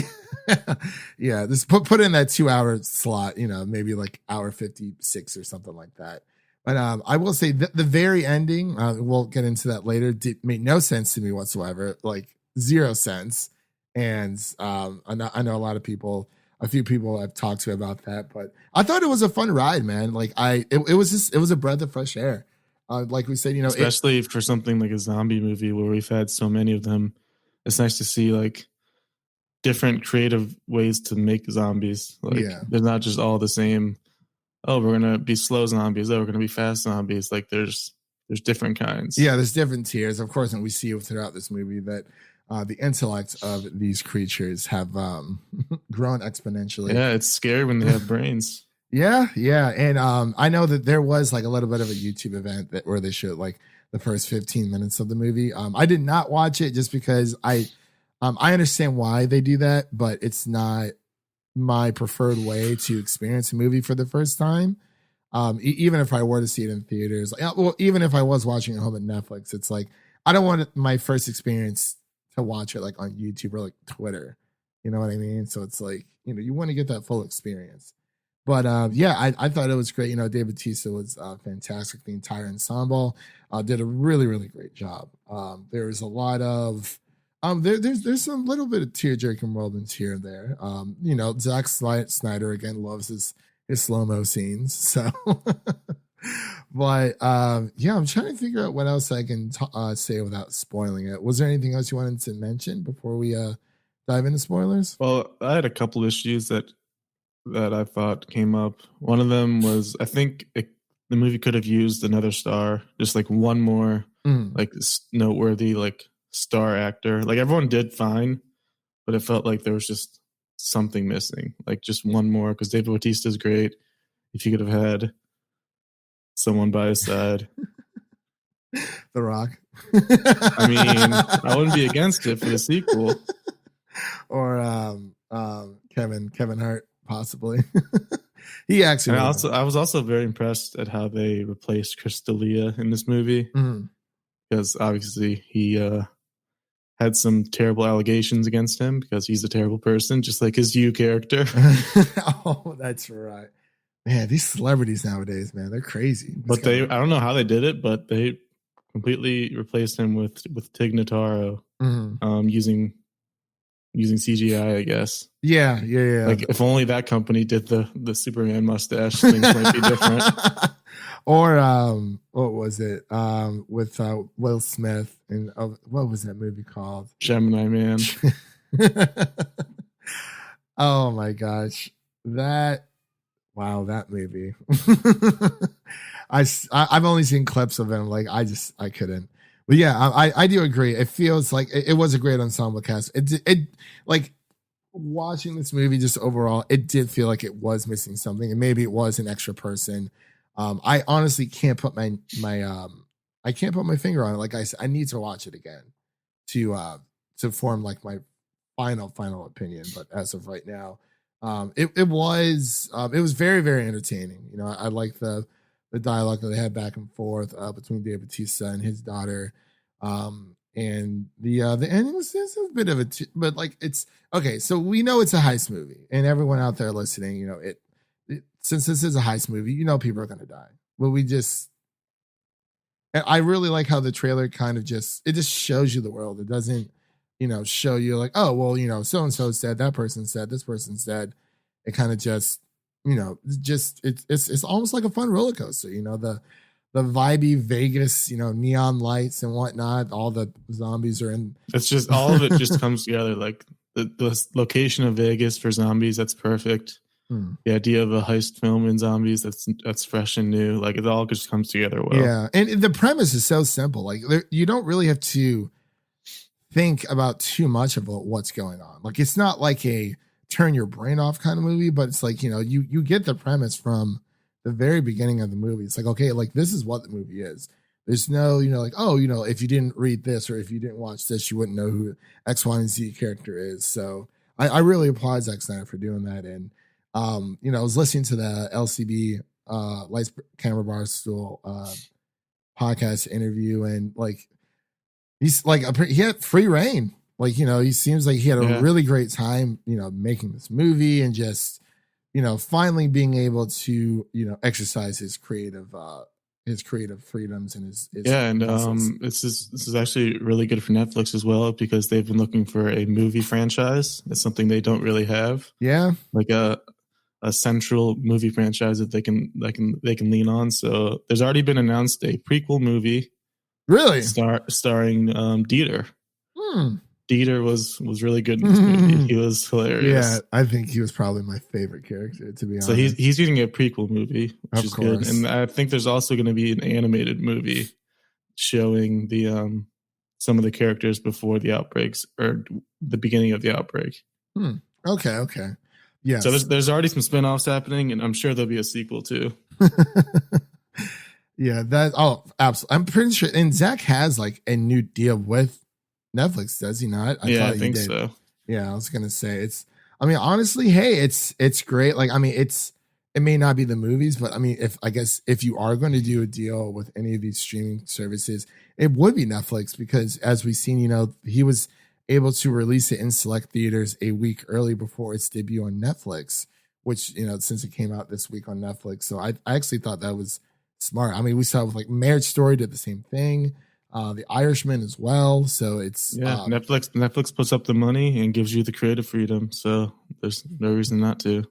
Yeah. This put in that 2 hour slot, maybe like hour 56 or something like that. But I will say the very ending, we'll get into that later, made no sense to me whatsoever, like 0 sense. And I know a few people I've talked to about that, but I thought it was a fun ride, man. Like it was a breath of fresh air. Like we said, especially for something like a zombie movie where we've had so many of them, it's nice to see like different creative ways to make zombies. Like they're not just all the same. Oh, we're gonna be slow zombies. Oh, we're gonna be fast zombies. Like there's different kinds. Yeah, there's different tiers, of course, and we see throughout this movie that the intellect of these creatures have grown exponentially. Yeah, it's scary when they have brains. Yeah, and I know that there was like a little bit of a YouTube event where they showed like the first 15 minutes of the movie. I did not watch it just because I understand why they do that, but it's not my preferred way to experience a movie for the first time. Even if I were to see it in theaters, even if I was watching at home at Netflix, it's like I don't want my first experience to watch it like on YouTube or like Twitter. You know what I mean? So it's like, you want to get that full experience. But I thought it was great. Dave Bautista was fantastic. The entire ensemble did a really, really great job. There's a lot of there's some little bit of tear-jerking moments here and there. Zack Snyder again loves his slow-mo scenes. So, but I'm trying to figure out what else I can say without spoiling it. Was there anything else you wanted to mention before we dive into spoilers? Well, I had a couple issues that I thought came up. One of them was, I think the movie could have used another star, just like one more like noteworthy like star actor. Like everyone did fine, but it felt like there was just something missing, like just one more, because David Bautista is great. If you could have had someone by his side. The Rock. I mean, I wouldn't be against it for the sequel. Or Kevin Hart, possibly. He actually. And I was also very impressed at how they replaced Chris D'Elia in this movie, because obviously he had some terrible allegations against him because he's a terrible person, just like his You character. Oh, that's right. Man, these celebrities nowadays, man, they're crazy. But I don't know how they did it, but they completely replaced him with Tig Notaro, using CGI, I guess. Yeah. Like if only that company did the Superman mustache, things might be different. Or what was it? With Will Smith and what was that movie called? Gemini Man. Oh my gosh, that movie. I've only seen clips of it. Like I couldn't. But yeah, I do agree. It feels like it was a great ensemble cast. It like watching this movie just overall, it did feel like it was missing something, and maybe it was an extra person. I honestly can't put my I can't put my finger on it. Like I said, I need to watch it again to form like my final opinion. But as of right now, it was very, very entertaining. You know, I like the dialogue that they had back and forth between Bautista and his daughter. And the ending was a bit of but like it's okay. So we know it's a heist movie, and everyone out there listening, you know, since this is a heist movie, you know, people are going to die. But I really like how the trailer kind of just shows you the world. It doesn't, you know, show you like, oh, well, you know, so-and-so said, that person said, this person said. It kind of just, you know, it's almost like a fun roller coaster, you know, the vibey Vegas, you know, neon lights and whatnot. All the zombies are in. It's just all of it just comes together. Like the location of Vegas for zombies, that's perfect. The idea of a heist film in zombies, that's fresh and new. Like it all just comes together well. Yeah, and the premise is so simple. Like you don't really have to think about too much about what's going on. Like it's not like a turn your brain off kind of movie, but it's like, you know, you get the premise from the very beginning of the movie. It's like, okay, like this is what the movie is. There's no, you know, like, oh, you know, if you didn't read this or if you didn't watch this, you wouldn't know who X, Y, and Z character is. So I really applaud Zack Snyder for doing that. And you know, I was listening to the LCB Lights Camera Bar Stool podcast interview, and like he's like he had free reign. Like, you know, he seems like he had a really great time, you know, making this movie and just, you know, finally being able to, you know, exercise his creative freedoms and his and this is actually really good for Netflix as well, because they've been looking for a movie franchise. That's something they don't really have. Yeah, like a central movie franchise that they can lean on. So there's already been announced a prequel movie, really starring Dieter. Dieter was really good in this movie. He was hilarious. Yeah, I think he was probably my favorite character, to be honest. So he's getting a prequel movie, which is good. And I think there's also going to be an animated movie showing the some of the characters before the outbreaks or the beginning of the outbreak. Okay. Yeah. So there's already some spinoffs happening, and I'm sure there'll be a sequel too. Yeah, absolutely. I'm pretty sure. And Zack has like a new deal with Netflix, does he not? I think so. Yeah, I was gonna say I mean, honestly, hey, it's great. Like, I mean, it may not be the movies, but I mean, if you are going to do a deal with any of these streaming services, it would be Netflix, because as we've seen, you know, he was able to release it in select theaters a week early before its debut on Netflix, which, you know, since it came out this week on Netflix. So I actually thought that was smart. I mean, we saw with like Marriage Story did the same thing. The Irishman as well. So it's Netflix puts up the money and gives you the creative freedom. So there's no reason not to.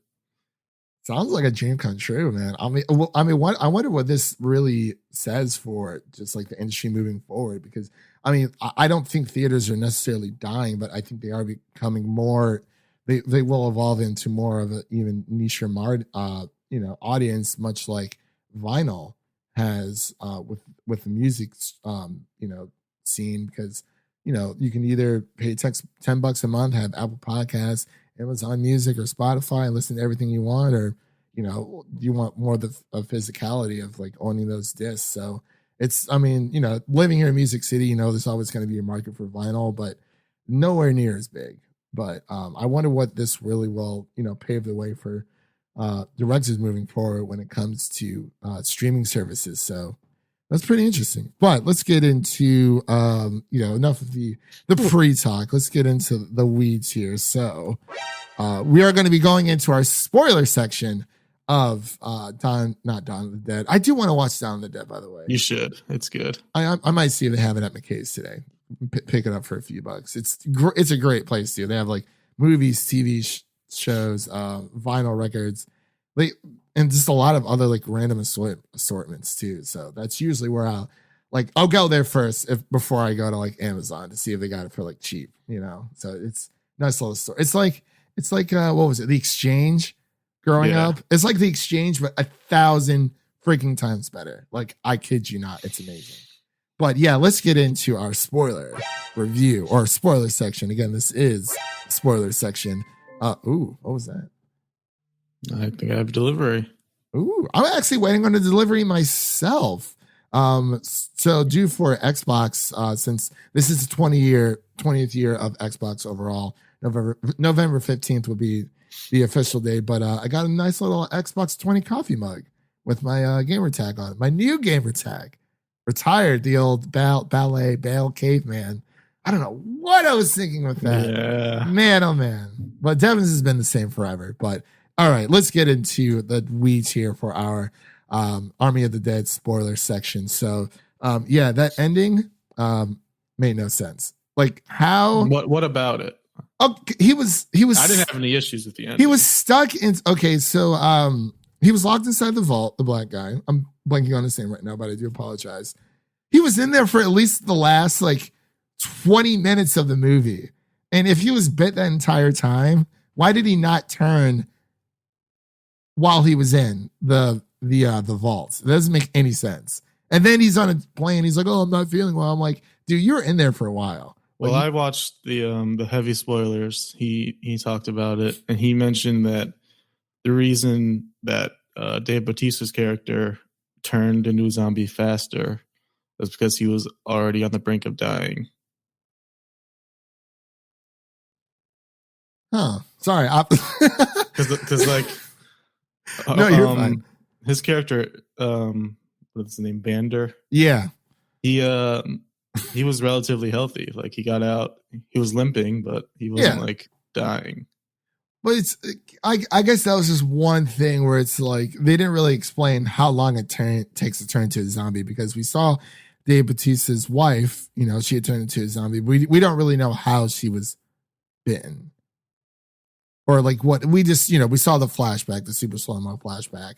Sounds like a dream come true, man. I wonder what this really says for just like the industry moving forward, because I mean, I don't think theaters are necessarily dying, but I think they are becoming more. They will evolve into more of an even niche, you know, audience, much like vinyl has with the music, you know, scene, because, you know, you can either pay $10 a month, have Apple Podcasts, Amazon Music, or Spotify, and listen to everything you want, or, you know, you want more of the physicality of like owning those discs. So it's, I mean, you know, living here in Music City, you know, there's always going to be a market for vinyl, but nowhere near as big. But I wonder what this really will, you know, pave the way for directors moving forward when it comes to streaming services. So that's pretty interesting. But let's get into enough of the pre-talk. Let's get into the weeds here. So we are going to be going into our spoiler section of not Dawn of the Dead. I do want to watch Dawn of the Dead, by the way. You should. It's good. I might see if they have it at McKay's today. Pick it up for a few bucks. It's a great place too. They have like movies, TV shows, vinyl records, and just a lot of other like random assortments too. So that's usually where I'll go there first before I go to like Amazon to see if they got it for like cheap, So it's a nice little store. It's like what was it? The Exchange growing up. It's like The Exchange, but 1,000 freaking times better. Like, I kid you not. It's amazing. But yeah, let's get into our spoiler review or spoiler section. Again, this is spoiler section. What was that? I think I have delivery. Ooh, I'm actually waiting on the delivery myself. So due for Xbox, since this is the 20th year of Xbox overall, November 15th will be the official day. But I got a nice little Xbox 20 coffee mug with my gamer tag on it. My new gamer tag. Retired the old ballet Bale caveman. I don't know what I was thinking with that. Yeah. Man, oh man. But Devin's has been the same forever. But all right, let's get into the weeds here for our Army of the Dead spoiler section. So that ending made no sense. Like how what about it? He was I didn't have any issues with the end. He was stuck in he was locked inside the vault, the black guy. I'm blanking on his name right now, but I do apologize. He was in there for at least the last 20 minutes of the movie. And if he was bit that entire time, why did he not turn while he was in the vault? It doesn't make any sense. And then he's on a plane. He's like, "Oh, I'm not feeling well." I'm like, "Dude, you're in there for a while." Well, I watched the heavy spoilers. He talked about it, and he mentioned that the reason that Dave Bautista's character turned into a zombie faster was because he was already on the brink of dying. Huh. Sorry. Because no, you're fine. His character, what's his name? Bander. Yeah. He was relatively healthy. Like, he got out, he was limping, but he wasn't dying. But I guess that was just one thing where it's like they didn't really explain how long it takes to turn into a zombie, because we saw Dave Bautista's wife, she had turned into a zombie. We don't really know how she was bitten, or like what we just we saw the flashback, the super slow-mo flashback,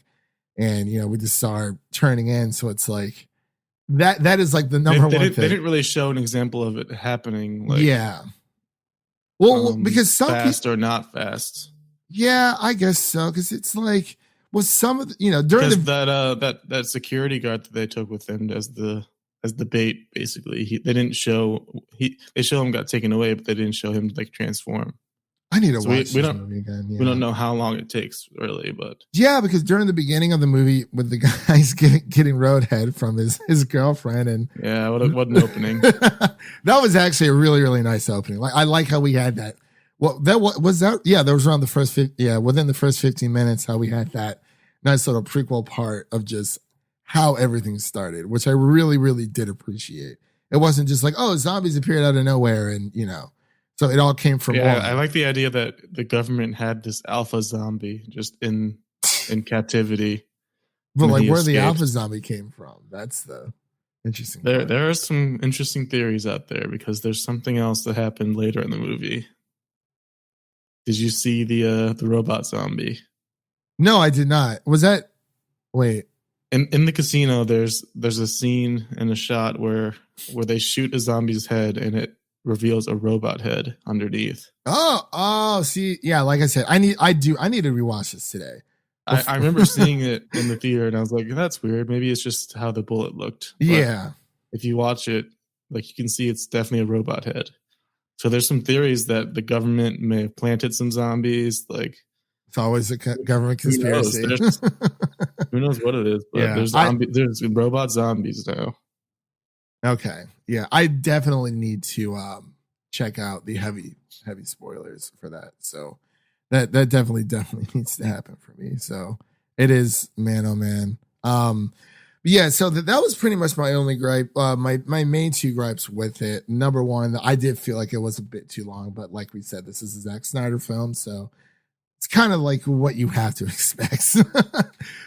and we just saw her turning in. So it's like that is like the number one thing. They didn't really show an example of it happening. Well, because some fast or not fast. Yeah, I guess so. Because it's like, some of the, during that security guard that they took with them as the bait, basically, they show him got taken away, but they didn't show him transform. I need to watch this movie again. Yeah. We don't know how long it takes, really, but yeah, because during the beginning of the movie, with the guys getting roadhead from his girlfriend, and what an opening. That was actually a really, really nice opening. Like, I like how we had that. Well, that was that. Yeah, that was around the first. Within the first 15 minutes, how we had that nice little prequel part of just how everything started, which I really, really did appreciate. It wasn't just like, oh, zombies appeared out of nowhere, and so it all came from one. I like the idea that the government had this alpha zombie just in captivity. But where the alpha zombie came from, that's the interesting part. There are some interesting theories out there, because there's something else that happened later in the movie. Did you see the robot zombie? No, I did not. Was that wait. In the casino, there's a scene and a shot where they shoot a zombie's head and it reveals a robot head underneath. Oh, see, yeah, like I said, I need to rewatch this today. I remember seeing it in the theater and I was like, that's weird. Maybe it's just how the bullet looked. But yeah. If you watch it, you can see it's definitely a robot head. So there's some theories that the government may have planted some zombies. It's always a government conspiracy. Who knows what it is? But there's robot zombies now. Okay. Yeah, I definitely need to check out the heavy spoilers for that. So that definitely needs to happen for me. So it is, man, oh man. Yeah, so that was pretty much my only gripe. My main two gripes with it. Number one, I did feel like it was a bit too long, but like we said, this is a Zack Snyder film, so it's kind of like what you have to expect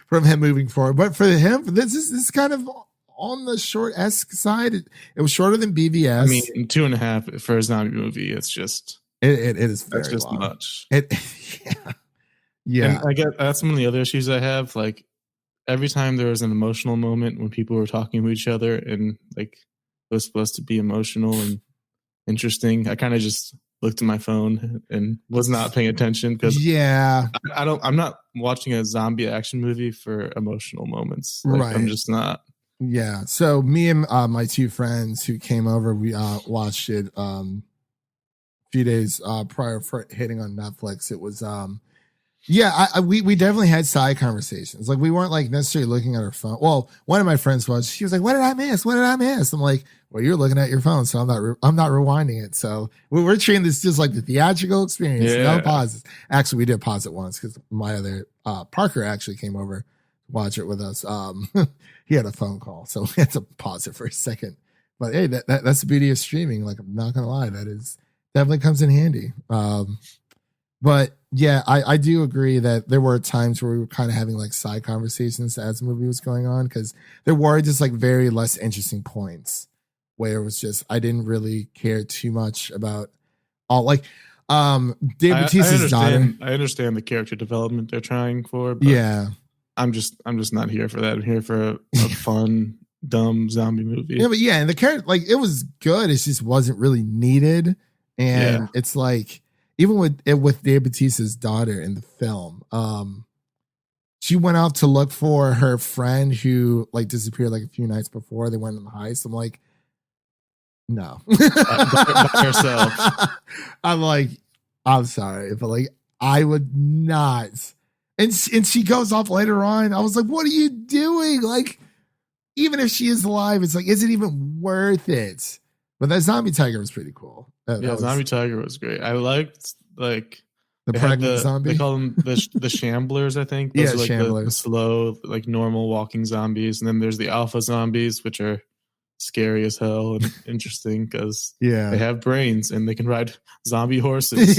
from him moving forward. But for him, this is kind of on the short-esque side. It was shorter than BVS. I mean, 2.5 for a zombie movie, it's just it is very that's just long. much. Yeah. And I guess that's one of the other issues I have. Like every time there was an emotional moment when people were talking to each other and like it was supposed to be emotional and interesting, I kind of just looked at my phone and was not paying attention because I'm not watching a zombie action movie for emotional moments. Like, right. I'm just not. Yeah. So me and my two friends who came over, we watched it a few days prior for hitting on Netflix. It was we definitely had side conversations. Like we weren't like necessarily looking at our phone. Well, one of my friends was. She was like, "What did I miss? What did I miss?" I'm like, "Well, you're looking at your phone, so I'm not rewinding it." So we're treating this just like the theatrical experience. Yeah. No pauses. Actually, we did pause it once because my other Parker actually came over to watch it with us. He had a phone call, so we had to pause it for a second. But hey, that's the beauty of streaming. Like I'm not gonna lie, that is definitely comes in handy. But yeah, I do agree that there were times where we were kind of having like side conversations as the movie was going on because there were just like very less interesting points where it was just I didn't really care too much about all like Dave Bautista's daughter. I understand the character development they're trying for, but yeah, I'm just not here for that. I'm here for a fun, dumb zombie movie. Yeah, but yeah, and the character like it was good. It just wasn't really needed, and it's like. Even with Dave Bautista's daughter in the film, she went out to look for her friend who like disappeared like a few nights before they went on the heist. I'm like, no, by herself. I'm like, I'm sorry, but like I would not. And she goes off later on. I was like, what are you doing? Like, even if she is alive, it's like, is it even worth it? But that zombie tiger was pretty cool. Zombie tiger was great. I liked like the pregnant zombie. They call them the shamblers, I think. Those are like the slow, like normal walking zombies. And then there's the alpha zombies, which are scary as hell and interesting because they have brains and they can ride zombie horses.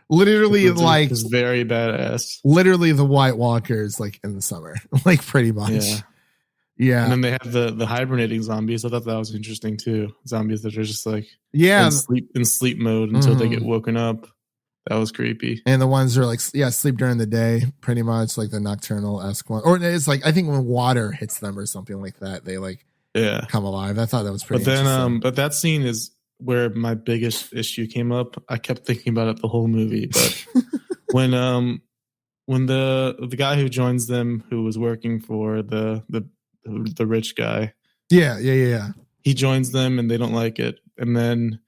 Literally, like it's very badass. Literally, the White Walkers, like in the summer, like pretty much. Yeah. And then they have the hibernating zombies. I thought that was interesting too. Zombies that are just like in sleep mode until they get woken up. That was creepy. And the ones that are like sleep during the day, pretty much like the nocturnal-esque one. Or it's like I think when water hits them or something like that, they like come alive. I thought that was pretty interesting. But that scene is where my biggest issue came up. I kept thinking about it the whole movie. But when the guy who joins them who was working for the rich guy. Yeah. He joins them and they don't like it. And then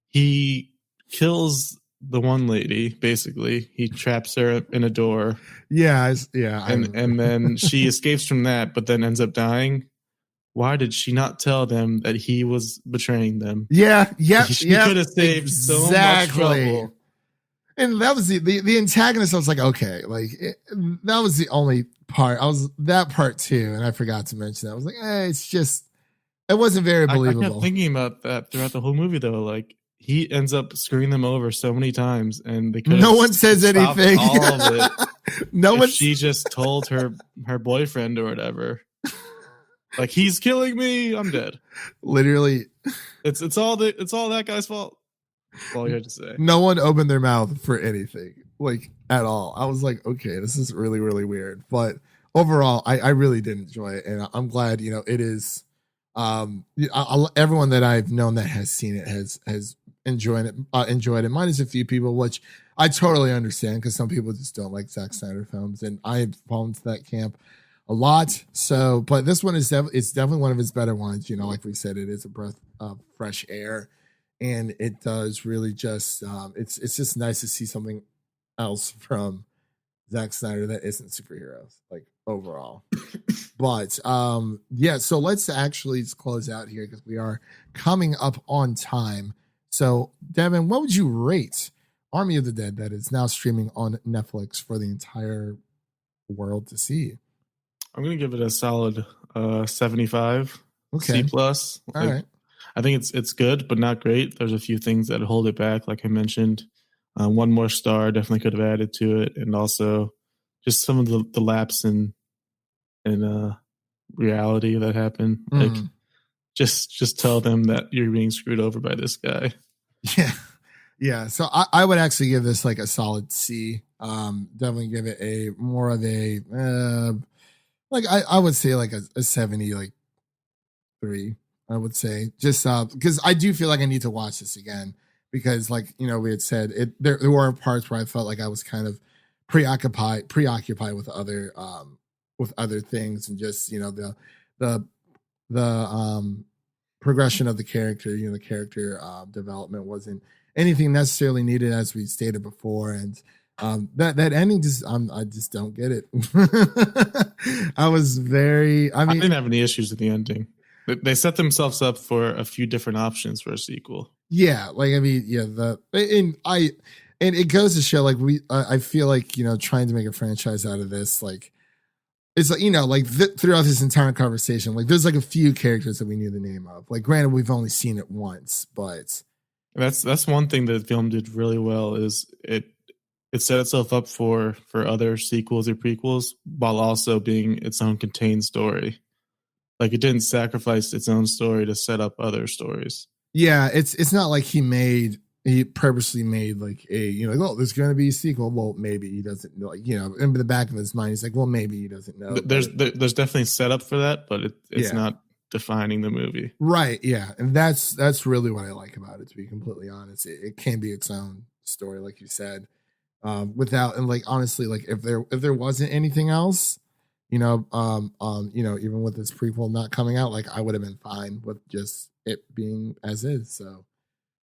he kills the one lady, basically. He traps her in a door. Yeah. And then she escapes from that, but then ends up dying. Why did she not tell them that he was betraying them? Yeah. She could have saved so much trouble. And that was the antagonist. I was like, okay, like that was the only part. I was that part too, and I forgot to mention that. I was like, it's just it wasn't very believable. I kept thinking about that throughout the whole movie, though. Like he ends up screwing them over so many times, and they no one says anything. All of it. She just told her boyfriend or whatever. Like he's killing me. I'm dead. Literally, it's all that guy's fault. That's all you had to say. No one opened their mouth for anything, like at all. I was like, okay, this is really, really weird. But overall, I really did enjoy it, and I'm glad. It is. Everyone that I've known that has seen it has enjoyed it. Minus a few people, which I totally understand because some people just don't like Zack Snyder films, and I've fallen to that camp a lot. So, but this one is it's definitely one of his better ones. Like we said, it is a breath of fresh air. And it does really just it's just nice to see something else from Zack Snyder that isn't superheroes, like overall. But so let's actually close out here because we are coming up on time. So Devin, what would you rate Army of the Dead that is now streaming on Netflix for the entire world to see. I'm gonna give it a solid 75. Okay. C plus. All right. I think it's good, but not great. There's a few things that hold it back, like I mentioned. One more star definitely could have added to it, and also just some of the lapse in reality that happened. Like, just tell them that you're being screwed over by this guy. Yeah. So I would actually give this like a solid C. Definitely give it a more of a like I would say like a 70, like 3. I would say just because I do feel like I need to watch this again because like we had said there were parts where I felt like I was kind of preoccupied with other things and just the progression of the character, the character development wasn't anything necessarily needed as we stated before, and that ending just I just don't get it. I didn't have any issues with the ending. They set themselves up for a few different options for a sequel. Yeah, like and it goes to show like I feel like trying to make a franchise out of this, like it's like throughout this entire conversation, like there's like a few characters that we knew the name of. Like granted, we've only seen it once, but that's one thing that the film did really well is it set itself up for other sequels or prequels while also being its own contained story. Like it didn't sacrifice its own story to set up other stories. Yeah, it's not like he purposely made like a there's going to be a sequel. Well, maybe he doesn't know. Like, in the back of his mind, he's like, well, maybe he doesn't know. There's definitely setup for that, but it's not defining the movie. Right? Yeah, and that's really what I like about it. To be completely honest, it can be its own story, like you said, without and like honestly, like if there wasn't anything else. Even with this prequel not coming out, like I would have been fine with just it being as is. So,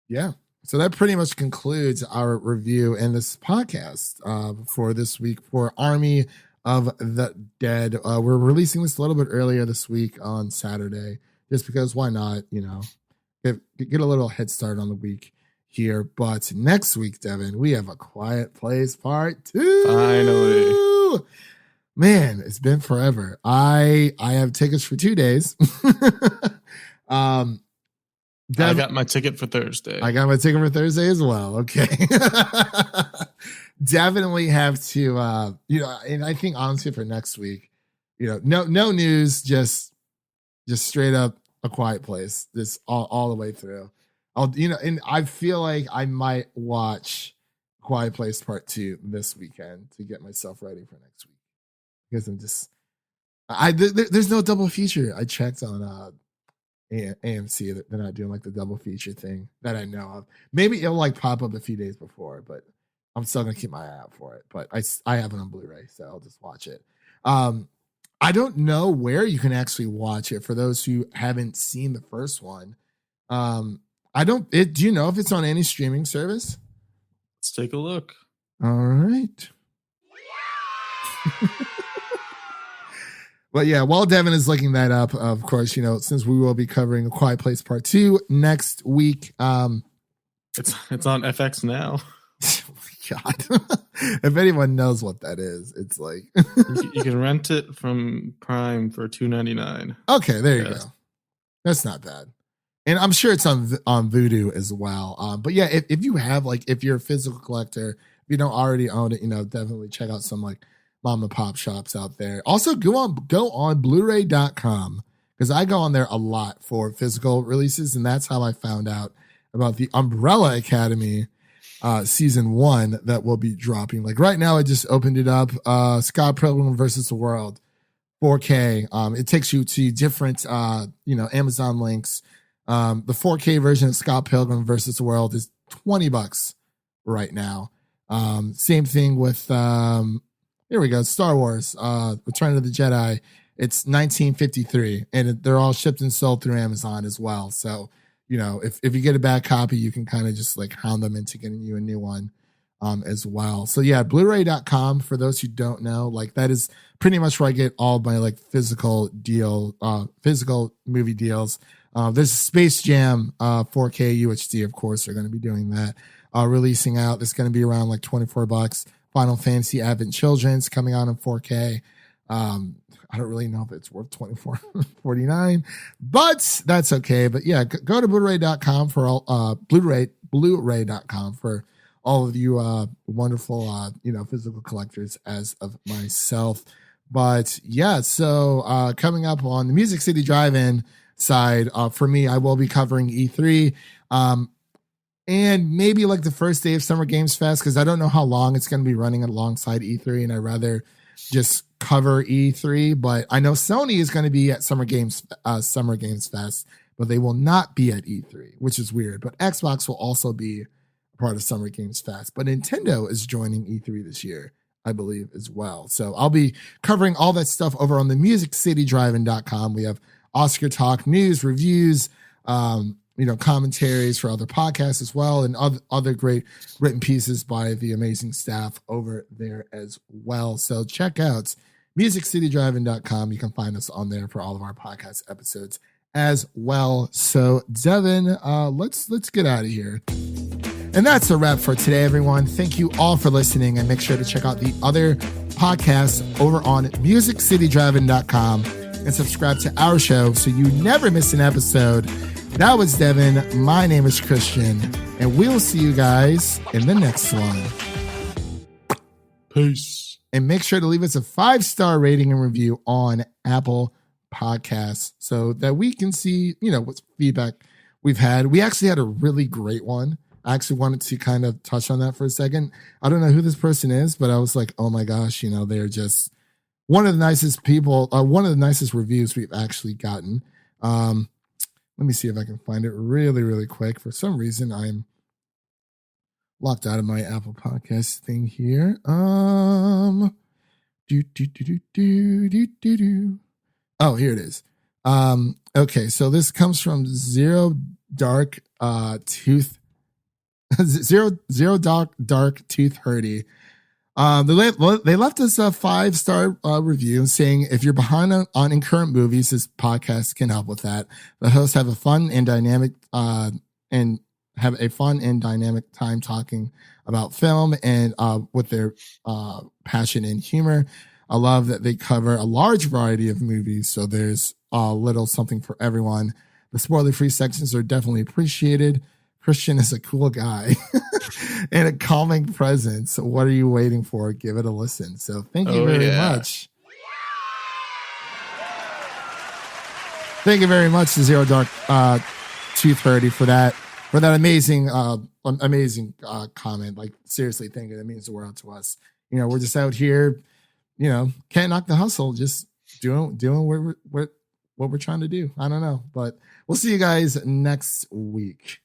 yeah. So that pretty much concludes our review and this podcast for this week for Army of the Dead. We're releasing this a little bit earlier this week on Saturday, just because why not? Get a little head start on the week here. But next week, Devin, we have A Quiet Place Part 2. Finally. Man, it's been forever. I have tickets for 2 days. I got my ticket for Thursday. I got my ticket for Thursday as well. Okay. Definitely have to and I think honestly for next week, no news, just straight up A Quiet Place. This all the way through. And I feel like I might watch Quiet Place Part 2 this weekend to get myself ready for next week. Because I'm just, there's no double feature. I checked on AMC that they're not doing like the double feature thing that I know of. Maybe it'll like pop up a few days before, but I'm still gonna keep my eye out for it. But I have it on Blu-ray, so I'll just watch it. I don't know where you can actually watch it for those who haven't seen the first one. Do you know if it's on any streaming service? Let's take a look. All right. But yeah, while Devin is looking that up, of course, since we will be covering A Quiet Place Part 2 next week. It's on FX now. Oh my God. If anyone knows what that is, it's like you can rent it from Prime for $2.99. Okay, there you go. That's not bad. And I'm sure it's on Vudu as well. But yeah, if you have if you're a physical collector, if you don't already own it, definitely check out some mom and pop shops out there. Also go on Blu-ray.com because I go on there a lot for physical releases, and that's how I found out about the Umbrella Academy season 1 that will be dropping. Like right now, I just opened it up. Scott Pilgrim versus the World 4K. It takes you to different Amazon links. The 4K version of Scott Pilgrim versus the World is $20 right now. Same thing with here we go. Star Wars, Return of the Jedi. It's 1953, and they're all shipped and sold through Amazon as well. So, if you get a bad copy, you can kind of just hound them into getting you a new one as well. So yeah, Blu-ray.com for those who don't know, that is pretty much where I get all my physical movie deals. There's Space Jam 4K UHD, of course, they're going to be doing that. releasing out. It's going to be around like $24. Final Fantasy Advent Children's coming out in 4K. I don't really know if it's worth $24.49, but that's okay. But yeah, go to Blu-ray.com for all Blu-ray.com for all of you wonderful physical collectors as of myself. But yeah, so coming up on the Music City Drive-In side, for me, I will be covering E3. And maybe like the first day of Summer Games Fest, because I don't know how long it's going to be running alongside E3, and I'd rather just cover E3. But I know Sony is going to be at Summer Games Fest, but they will not be at E3, which is weird. But Xbox will also be a part of Summer Games Fest. But Nintendo is joining E3 this year, I believe, as well. So I'll be covering all that stuff over on the MusicCityDrivein.com. We have Oscar talk, news, reviews, commentaries for other podcasts as well, and other great written pieces by the amazing staff over there as well. So check out MusicCityDrivein.com. You can find us on there for all of our podcast episodes as well. So Devin, let's get out of here. And that's a wrap for today, everyone. Thank you all for listening, and make sure to check out the other podcasts over on MusicCityDrivein.com and subscribe to our show so you never miss an episode. That was Devin. My name is Christian, and we'll see you guys in the next one. Peace. And make sure to leave us a 5-star rating and review on Apple Podcasts so that we can see, what feedback we've had. We actually had a really great one. I actually wanted to kind of touch on that for a second. I don't know who this person is, but I was like, oh my gosh, they're just one of the nicest people, one of the nicest reviews we've actually gotten. Let me see if I can find it really, really quick. For some reason, I'm locked out of my Apple Podcast thing here. Oh, here it is. Okay, so this comes from Zero Dark Tooth Hurdy. They left us a 5-star review saying, if you're behind on current movies, this podcast can help with that. The hosts have a fun and dynamic time talking about film and with their passion and humor. I love that they cover a large variety of movies, so there's a little something for everyone. The spoiler-free sections are definitely appreciated. Christian is a cool guy and a calming presence. So what are you waiting for? Give it a listen. So thank you very much. Thank you very much to Zero Dark Tooth Hurdy for that amazing comment. Like, seriously, thank you. That means the world to us. We're just out here, can't knock the hustle, just doing what we're trying to do. I don't know, but we'll see you guys next week.